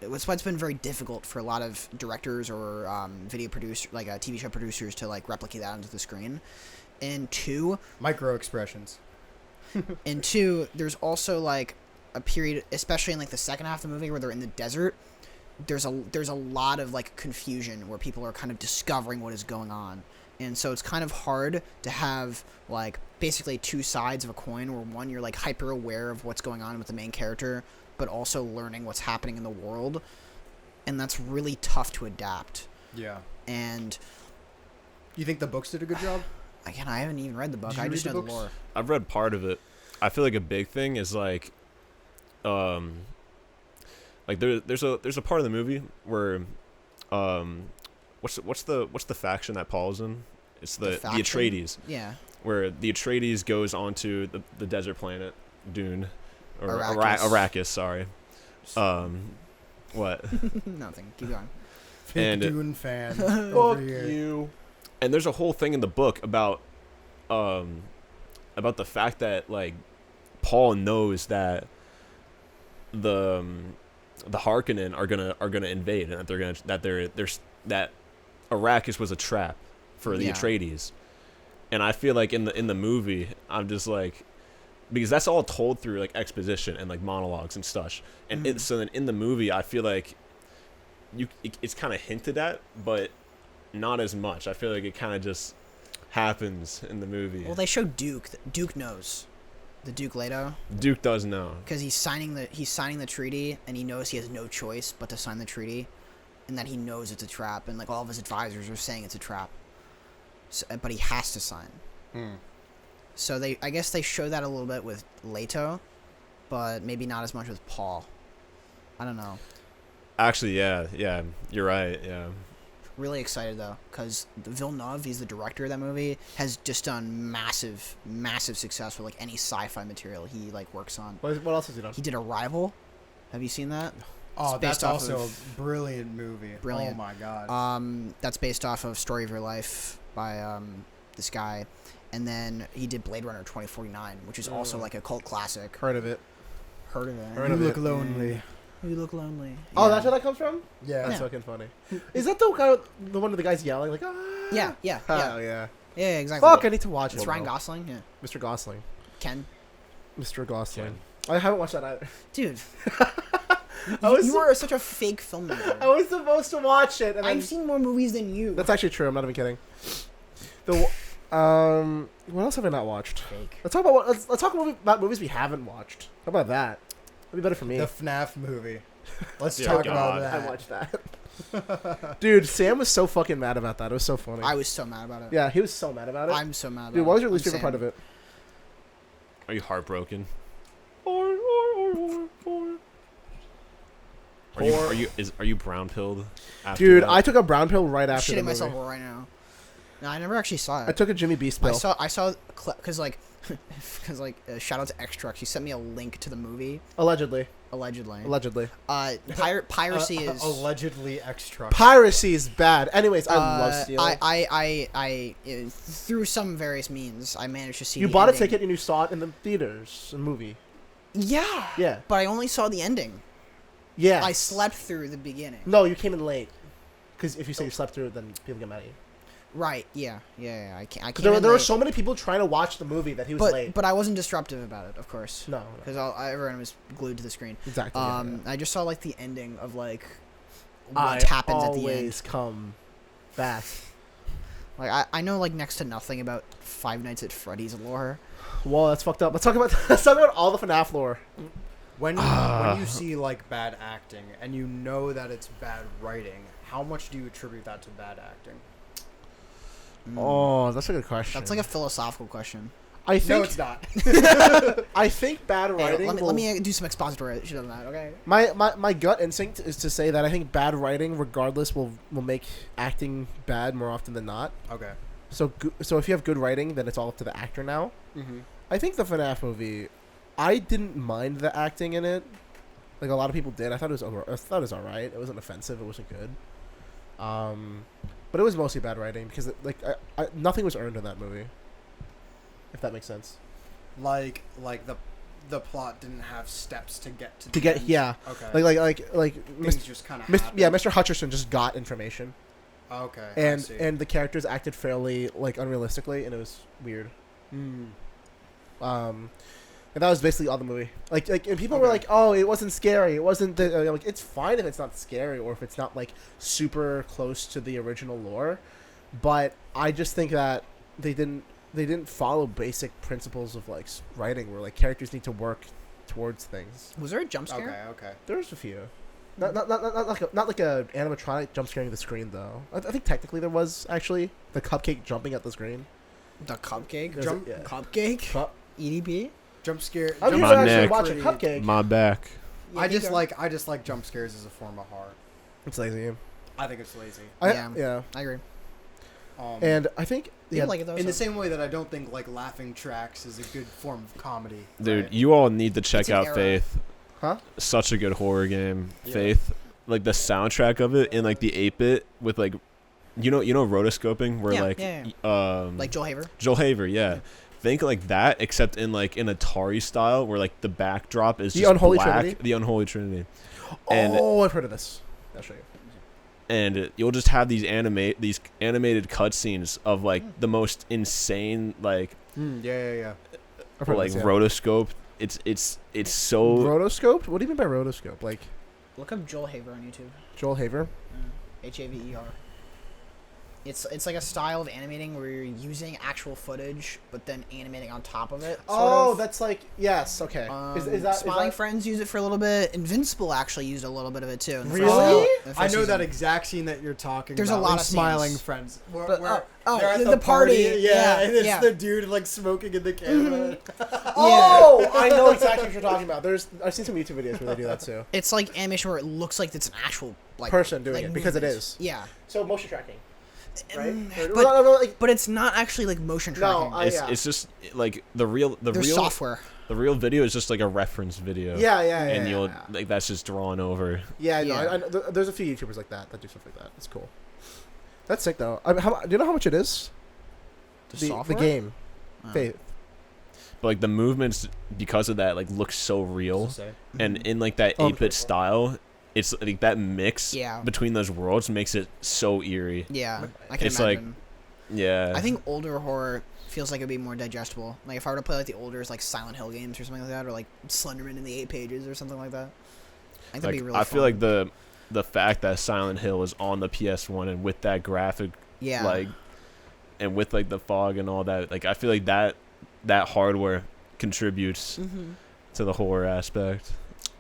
That's why it's been very difficult for a lot of directors or video producer, like TV show producers, to like replicate that onto the screen. And 2, Micro expressions. there's also like a period, especially in like the second half of the movie where they're in the desert. There's a lot of like confusion where people are kind of discovering what is going on, and so it's kind of hard to have like basically 2 sides of a coin where one, you're like hyper aware of what's going on with the main character, but also learning what's happening in the world, and that's really tough to adapt. Yeah. And You think the books did a good job? again, I haven't even read the book. Did you I just read know the the books? lore. I've read part of it. I feel like a big thing is like there's a part of the movie where what's the faction that Paul's in? It's the faction? Atreides, Yeah. where the Atreides goes onto the desert planet Dune or Arrakis. Arrakis, sorry. What? Nothing. Keep going. Big And- Dune fan over here. you. And there's a whole thing in the book about the fact that like Paul knows that the Harkonnen are gonna invade, and that Arrakis was a trap for the Yeah. Atreides. And I feel like in the movie, I'm just like, because that's all told through like exposition and like monologues and stuff. And so then in the movie, I feel like it's kind of hinted at, but not as much. I feel like it kind of just happens in the movie. Well, they show Duke. Duke knows. The Duke Leto, Duke does know. because he's signing the treaty, and he knows he has no choice but to sign the treaty, and that he knows it's a trap, and like all of his advisors are saying it's a trap. So, but he has to sign. So I guess they show that a little bit with Leto, but maybe not as much with Paul. I don't know. Actually, yeah, you're right. Yeah. Really excited though, because Villeneuve, he's the director of that movie, has just done massive success with like any sci-fi material he like works on. What else has he done? He did Arrival. Have you seen that? Oh, It's that's based off also of- a brilliant movie. Brilliant. Oh my god. That's based off of Story of Your Life by this guy, and then he did Blade Runner 2049, which is also like a cult classic. Heard of it. Heard of it? Heard You of look it. lonely. You look lonely. Oh, Yeah. that's where that comes from? Yeah. That's Yeah. fucking funny. Is that the kind of the one of the guys yelling like, ah? Yeah. Oh, yeah. Yeah, exactly. Fuck, I need to watch It's it. Ryan Gosling. Yeah. Mr. Gosling. Ken. Mr. Gosling. Ken. I haven't watched that either. Dude. I was You are such a fake filmmaker. I was supposed to watch it, and I've seen more movies than you. that's actually true. I'm not even kidding. What else have I not watched? fake. Let's talk about let's talk about movies we haven't watched. How about that? That'd be better for me. The FNAF movie. Let's Dear talk God. about that. I watched that. Dude, Sam was so fucking mad about that. It was so funny. I was so mad about it. Yeah, he was so mad about it. I'm so mad about it. Dude, what was your least I'm favorite part Sam. of it? Are you heartbroken? Are you brown pilled? Dude, I took a brown pill right I'm after the shitting movie. myself right now. No, I never actually saw I it. took a Jimmy Beast pill. I saw because like shout out to Extract. He sent me a link to the movie Allegedly. allegedly. Piracy is allegedly extra. Piracy is bad. Anyways, I love stealing. I through some various means I managed to see. You the bought a ending. ticket and you saw it in the theaters, a movie. Yeah. Yeah. But I only saw the ending. Yeah. I slept through the beginning. No, you came in late. Because if you say you slept through it, then people get mad at you. Right. Yeah. I can't. I can't. There were so many people trying to watch the movie that he was late. But I wasn't disruptive about it, of course. No. Because everyone was glued to the screen. Exactly. yeah. I just saw like the ending of like what happens at the end. always come back. Like I know like next to nothing about Five Nights at Freddy's lore. Whoa, that's fucked up. Let's talk about all the FNAF lore. When you see like bad acting and you know that it's bad writing, how much do you attribute that to bad acting? Oh, that's a good question. That's like a philosophical question. I think No, it's not. I think bad Hey, writing. let me do some expository shit on that, okay? My gut instinct is to say that I think bad writing, regardless, will make acting bad more often than not. Okay. So if you have good writing, then it's all up to the actor now. Mm-hmm. I think the FNAF movie, I didn't mind the acting in it. Like a lot of people did. I thought it was all right. It wasn't offensive. It wasn't good. But it was mostly bad writing because nothing was earned in that movie. If that makes sense. Like the plot didn't have steps to get to. To get end. Okay. like Things Mr. just kind of. Mr. Hutcherson just got information. Okay. I And see. the characters acted fairly like unrealistically, and it was weird. Mm. And that was basically all the movie. Like and people were Okay. like, "Oh, it wasn't scary. It wasn't like it's fine if it's not scary or if it's not like super close to the original lore." But I just think that they didn't follow basic principles of like writing, where like characters need to work towards things. Was there a jump scare? Okay. There's a few. Not like a animatronic jump scaring the screen though. I think technically there was actually the cupcake jumping at the screen. The cupcake? There's Jump- yeah. Cupcake? Cup- EDP? Jump scare. I'm jump here to My actually neck. watch a pretty- cupcake. My back. I just like jump scares as a form of horror. It's lazy. I think it's lazy. Yeah. I agree. And I think People like it though. in the so- same way that I don't think like laughing tracks is a good form of comedy. Dude, right? you all need to check It's an out era. Faith. Huh? Such a good horror game. Yeah. Faith. Like the soundtrack of it in like the 8-bit with like you know rotoscoping where Yeah, like yeah, like Joel Haver? Joel Haver, yeah. Think like that except in like an Atari style where like the backdrop is The just Unholy black. Trinity? The Unholy Trinity. And Oh, I've heard of this. I'll show you. and you'll just have these animated cutscenes of like the most insane like Yeah. I've heard like of this, yeah. rotoscope. It's so Rotoscope? What do you mean by rotoscope? Like Look up Joel Haver on YouTube. Joel Haver? Haver. It's like a style of animating where you're using actual footage, but then animating on top of it. That's like yes, okay. Smiling Friends use it for a little bit. Invincible actually used a little bit of it too. Really? I know that exact scene that you're talking There's about. a lot of Smiling scenes. Friends. But- They're at the party. Yeah, and it's yeah. the dude like smoking in the camera. Oh, I know exactly what you're talking about. I've seen some YouTube videos where they do that too. It's like animation where it looks like it's an actual like Person doing like it because it movement. is. Yeah, So motion tracking, right? but- but it's not actually like motion No, tracking. It's just like the real There's software. The real video is just like a reference video. yeah, And you'll yeah. like that's just drawn over. Yeah, no, Yeah. I know, there's a few YouTubers like that do stuff like that. It's cool. That's sick though. Do you know how much it is? The software? game. Oh. Faith. But like the movements because of that like look so real. And in like that Oh, 8-bit style, it's like that mix Yeah. between those worlds makes it so eerie. Yeah, I can It's like- imagine. Yeah. I think older horror feels like it'd be more digestible. Like if I were to play like the older like Silent Hill games or something like that, or like Slenderman in the 8 pages or something like that. I think that'd be really I feel fun. like the fact that Silent Hill is on the PS1 and with that graphic yeah, like and with like the fog and all that, like I feel like that hardware contributes to the horror aspect.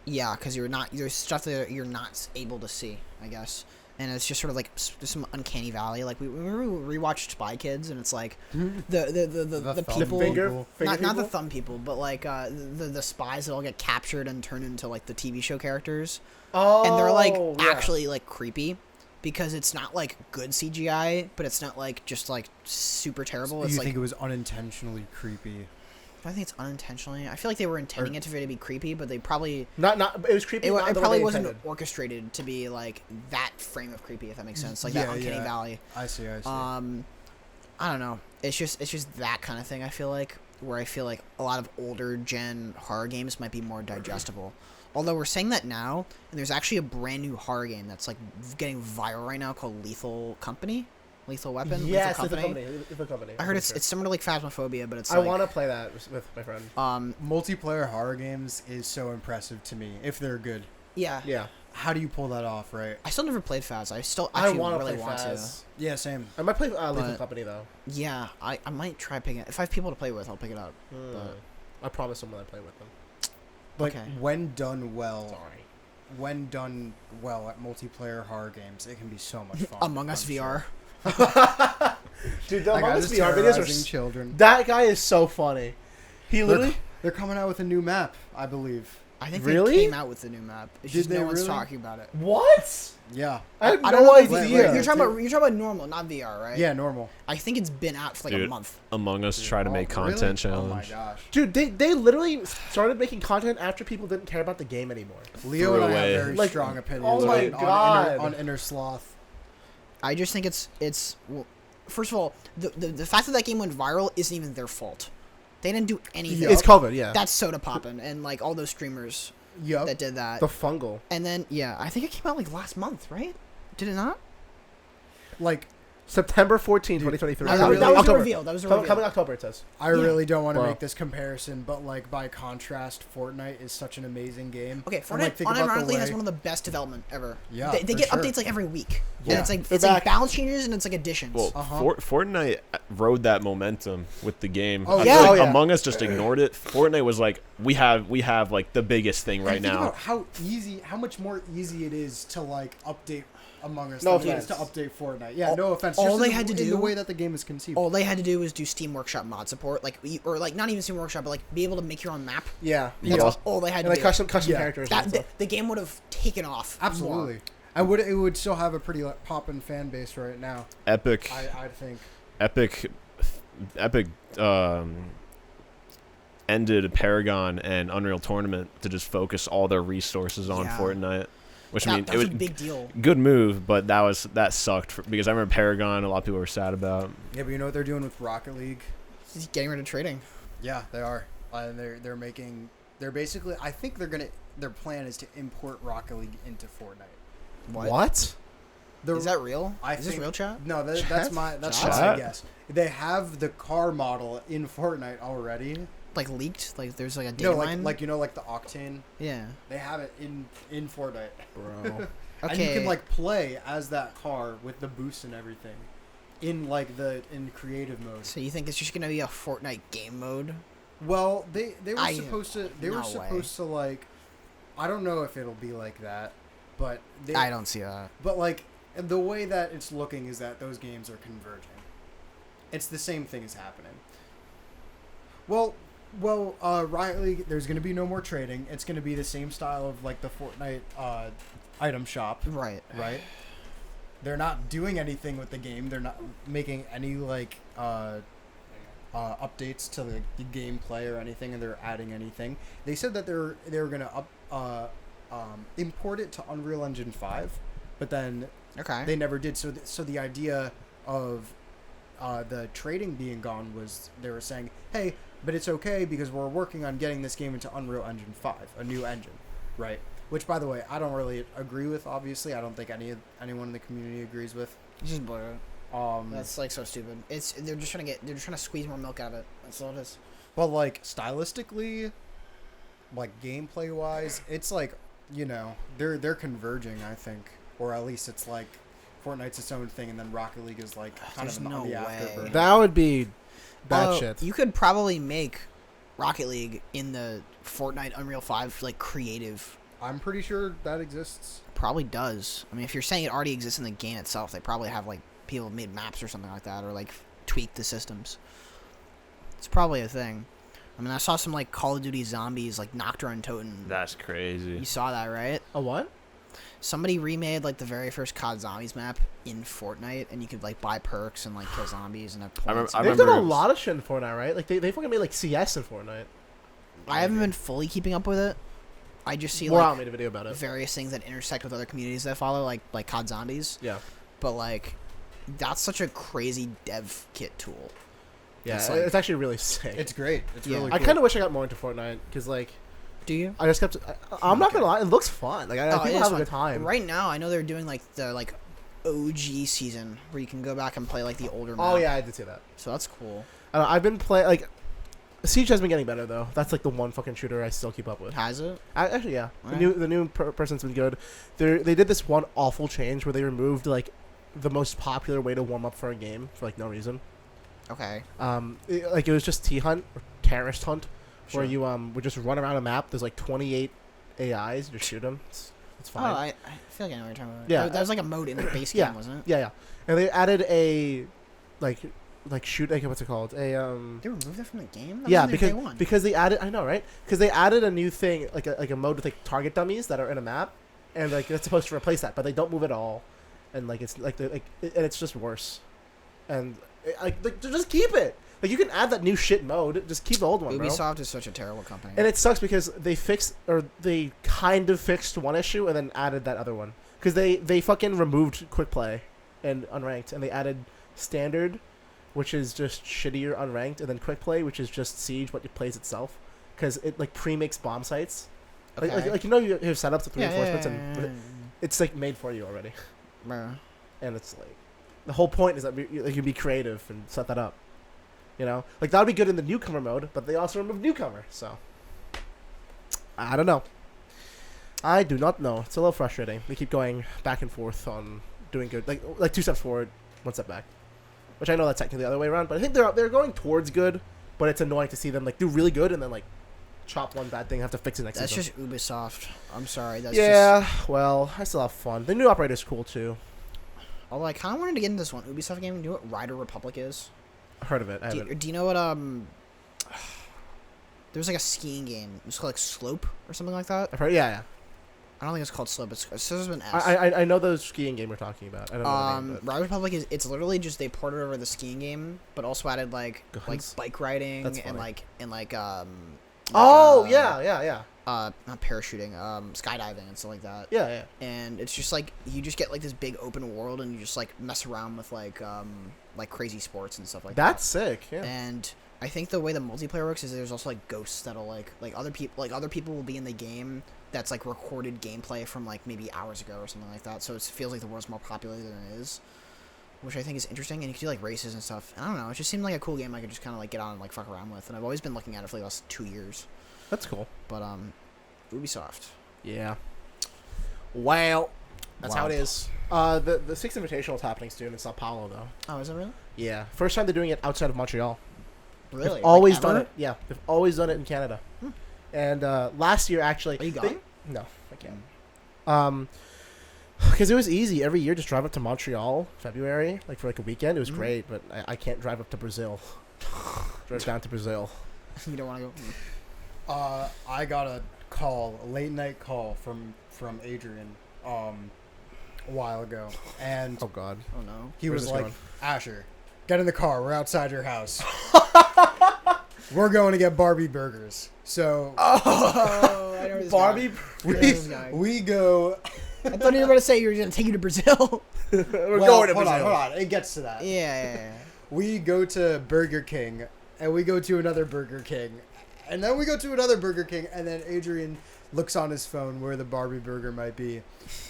yeah, because there's stuff that you're not able to see, I guess. And it's just sort of like there's some uncanny valley. Like we rewatched Spy Kids, and it's like the thumb people, finger not the people? thumb people, but like the spies that all get captured and turned into like the TV show characters, Oh, and they're like yeah. actually like creepy because it's not like good CGI, but it's not like just like super terrible. It's You like think it was unintentionally creepy? I think it's unintentionally. I feel like they were intending it to be creepy, but they probably Not. It was creepy. it not the way probably they wasn't intended. orchestrated to be like that frame of creepy, if that makes sense. Like Yeah, that uncanny yeah. valley. I see. I don't know. It's just that kind of thing. I feel like where I feel like a lot of older gen horror games might be more digestible. Although we're saying that now, and there's actually a brand new horror game that's like getting viral right now called Lethal Weapon. Yes, Lethal Lethal Company. I heard it's similar to like Phasmophobia, but it's I like, want to play that with my friend. Multiplayer horror games is so impressive to me if they're good. yeah. Yeah, How do you pull that off, right? I still never played Phas. I still I actually want to really play want to. Faz. Yeah, same. I might play Lethal But- Company though. Yeah, I might try picking it. If I have people to play with, I'll pick it up. But I promise someone I play with them. Like Okay. when done well, Sorry. at multiplayer horror games, it can be so much fun. Among Us I'm VR. Sure. Dude, the That Among guy Us was VR videos are. terrorizing children. That guy is so funny. He They're, literally. they're coming out with a new map, I believe. I think Really? they came out with the new map. It's Did just they no one's really? talking about it. What? Yeah. I have I no don't know if idea. you're talking about normal, not VR, right? Yeah, normal. I think it's been out for like a Dude. month. Among Us try to make really? content Oh my challenge. gosh. Dude, they literally started making content after people didn't care about the game anymore. Leo Threw and I away. have very Like, strong opinions oh my on, God. on Inner Sloth. I just think it's well, first of all, the fact that game went viral isn't even their fault. They didn't do anything. It's COVID, yeah. That's Soda Poppin' and like all those streamers Yup. that did that. the fungal. And then yeah, I think it came out like last month, right? Did it not? Like, September 14, 2023. I that really- was a October. reveal. That was a Coming reveal. October, it says. I Yeah. really don't want to Wow. make this comparison, but like by contrast, Fortnite is such an amazing game. Okay, And, Fortnite like, think about the unironically has way- one of the best development ever. Yeah, they for get sure. updates like every week. Yeah. And it's like They're it's like back. balance changes and it's like additions. Well, Uh-huh. Fortnite rode that momentum with the game. Oh, I yeah. feel like Oh, yeah. Among Us just ignored it. Fortnite was like, we have like the biggest thing right And think now. about how much more easy it is to like update Among Us No than it is to offense. update Fortnite. Yeah, All- no offense. all just in they the- had to in do- the way that the game is conceived. all they had to do was do Steam Workshop mod support, like or like not even Steam Workshop, but like be able to make your own map. Yeah. That's yeah. all they had And to like do. custom Yeah. characters That and stuff. the game would have taken off. more. Absolutely. It would still have a pretty like, poppin' fan base right now. Epic, I think. Epic ended Paragon and Unreal Tournament to just focus all their resources on Yeah. Fortnite. Which That, I mean, that it was was a big deal. good move, but that sucked because I remember Paragon. A lot of people were sad about. Yeah, but you know what they're doing with Rocket League? Just getting rid of trading. Yeah, they are. And they're basically. I think their plan is to import Rocket League into Fortnite. What? The- Is that real? I Is this think- real chat? No, that's Chat? my Chat? my guess. They have the car model in Fortnite already. Like leaked? Like there's like a No, data like mine? like you know like the Octane. yeah. They have it in Fortnite. Bro. And you Okay. can like play as that car with the boost and everything. in creative mode. So you think it's just gonna be a Fortnite game mode? Well, they were No supposed to like, I don't know if it'll be like that, but I don't see that. But like the way that it's looking is that those games are converging. It's the same thing is happening. Well, Riot League, there's going to be no more trading. It's going to be the same style of like the Fortnite item shop. Right. They're not doing anything with the game. They're not making any like updates to the gameplay or anything, and they're adding anything. They said that they were going to import it to Unreal Engine 5, but then they never did. So the idea of the trading being gone was they were saying, hey, but it's okay because we're working on getting this game into Unreal Engine 5, a new engine, right? Which, by the way, I don't really agree with. Obviously, I don't think anyone in the community agrees with. It's just bullshit. That's like so stupid. They're just trying to squeeze more milk out of it. That's all it is. But like stylistically, like gameplay wise, it's like, you know, they're converging, I think, or at least it's like Fortnite's its own thing, and then Rocket League is like kind There's of no on the way. afterburner. That would be bad shit. You could probably make Rocket League in the Fortnite Unreal 5 like creative. I'm pretty sure that exists. Probably does. I mean, if you're saying it already exists in the game itself, they probably have like people made maps or something like that, or like tweaked the systems. It's probably a thing. I mean, I saw some like Call of Duty Zombies like Nocturne Totem. That's crazy. You saw that, right? A what? Somebody remade like the very first COD Zombies map in Fortnite, and you could like buy perks and like kill zombies and have points. They've done a lot of shit in Fortnite, right? Like they fucking made like CS in Fortnite. I haven't been fully keeping up with it. I just see Moral like made a video about it. various things that intersect with other communities that I follow, like COD Zombies. Yeah. But like, that's such a crazy dev kit tool. Yeah, It's like- it's actually really sick. It's great. It's Yeah. really I cool. kind of wish I got more into Fortnite because like Do you? I just kept. I'm not gonna lie, it looks fun. Like Oh, it people is have a fun. good time. Right now, I know they're doing like the OG season where you can go back and play like the older. Oh map. yeah, I did see that. So that's cool. I've been playing like Siege has been getting better though. That's like the one fucking shooter I still keep up with. Has it? Actually, yeah. Alright. The new person's been good. They did this one awful change where they removed like the most popular way to warm up for a game for like no reason. Okay. It was just T hunt or terrorist hunt, Sure. where you would just run around a map. There's like 28 AIs. You just shoot them. It's fine. Oh, I feel like I know what you're talking about. Yeah. That was like a mode in the base Yeah. game, wasn't it? Yeah. And they added a like shoot like what's it called They removed that from the game. That yeah, was in there day one. because they added, I know, right? Because they added a new thing, like a mode with like target dummies that are in a map, and like it's supposed to replace that, but they don't move at all, and like it's like and it's just worse, and like just keep it. Like you can add that new shit mode, just keep the old one, bro. Ubisoft is such a terrible company. And it sucks because they kind of fixed one issue and then added that other one, because they fucking removed quick play and unranked, and they added standard, which is just shittier unranked, and then quick play, which is just Siege, but it plays itself, because it like pre-makes bomb sites. Okay. Like you know you have setups with Yeah, reinforcements, yeah. and it's like made for you already, Bruh. and it's like the whole point is that you can be creative and set that up. You know, like that would be good in the newcomer mode, but they also removed newcomer, so I don't know. I do not know. It's a little frustrating. They keep going back and forth on doing good, like 2 steps forward, 1 step back. Which I know that's technically the other way around, but I think they're going towards good. But it's annoying to see them like do really good and then like chop one bad thing, and have to fix it next That's season. just Ubisoft. I'm sorry. That's Yeah, well, I still have fun. The new operator's cool too. Although I kind of wanted to get into this one Ubisoft game. Do you know what Rider Republic is? I heard of it. I Do haven't. you know what there was like a skiing game. It was called like Slope or something like that. I've heard. Yeah, yeah. I don't think it's called Slope. It starts with an S. I know the skiing game we're talking about. I don't know the name, but Rider Republic it's literally just they ported over the skiing game, but also added like Guns? bike riding That's and funny. oh yeah. not parachuting, skydiving and stuff like that. Yeah. And it's just like you just get like this big open world and you just like mess around with like crazy sports and stuff like that. That's sick. Yeah. And I think the way the multiplayer works is there's also like ghosts that'll like other people will be in the game that's like recorded gameplay from like maybe hours ago or something like that. So it feels like the world's more popular than it is, which I think is interesting. And you can do like races and stuff. I don't know. It just seemed like a cool game I could just kind of like get on and like fuck around with. And I've always been looking at it for like the last 2 years. That's cool. But Ubisoft. Yeah. Well, That's Wow. how it is. The Sixth Invitational is happening soon in Sao Paulo, though. Oh, is it really? Yeah, first time they're doing it outside of Montreal. Really? They've always Like, done ever? it. Yeah, they've always done it in Canada. And last year, actually, Are you they- going? No, I can't. Because it was easy every year. Just drive up to Montreal, February, like for like a weekend. It was great, but I can't drive up to Brazil. Drive down to Brazil. You don't want to go. I got a late night call from Adrian, a while ago, and Oh God. Oh no. he Where's was this like, going? Asher, get in the car. We're outside your house. We're going to get Barbie burgers. So Oh, I know this Barbie. we go. I thought you were going to say you were going to take you to Brazil. We're Well, going to hold Brazil. on. It gets to that. yeah. We go to Burger King, and we go to another Burger King, and then we go to another Burger King, and then Adrian looks on his phone where the Barbie burger might be,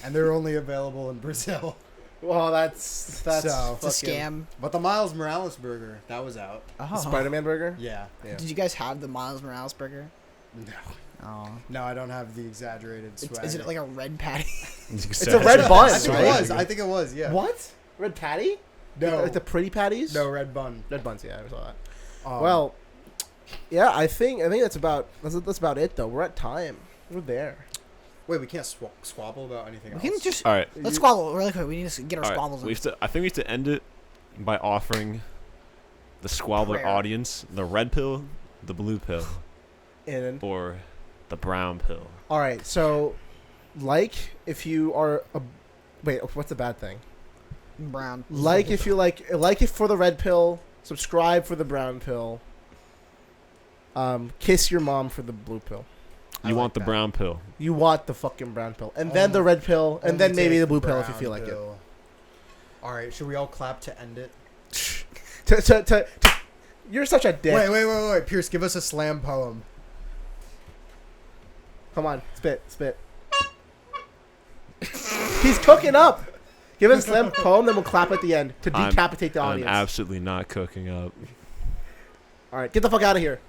and they're only available in Brazil. Well, that's So- It's a scam. But the Miles Morales burger, that was out. Oh. Spider-Man burger. Yeah. Yeah. Did you guys have the Miles Morales burger? No. Oh. No, I don't have the exaggerated swag. Is it like a red patty? It's a red bun, I think right? it was. I think it was, yeah. What? Red patty? No. Like the pretty patties? No, red bun. Red buns. Yeah, I saw that. Um, Well, yeah, I think that's about it though. We're at time. We're there. wait, we can't squabble about anything We else. can just All right. let's squabble really quick. We need to get our All right. squabbles in. I think we have to end it by offering the Squabbler Prayer. audience the red pill, the blue pill, And or the brown pill. all right, so if you are a wait, what's the bad thing? Brown. If you like it for the red pill, subscribe for the brown pill. Kiss your mom for the blue pill. I You like want the that. brown pill. You want the fucking brown pill, and then the red pill, and then Only maybe take the blue pill if you brown feel like it. pill. All right, should we all clap to end it? You're such a dick. Wait, Pierce, give us a slam poem. Come on, spit. He's cooking up. Give us a slam poem, then we'll clap at the end to decapitate the I'm audience. absolutely not cooking up. All right, get the fuck out of here.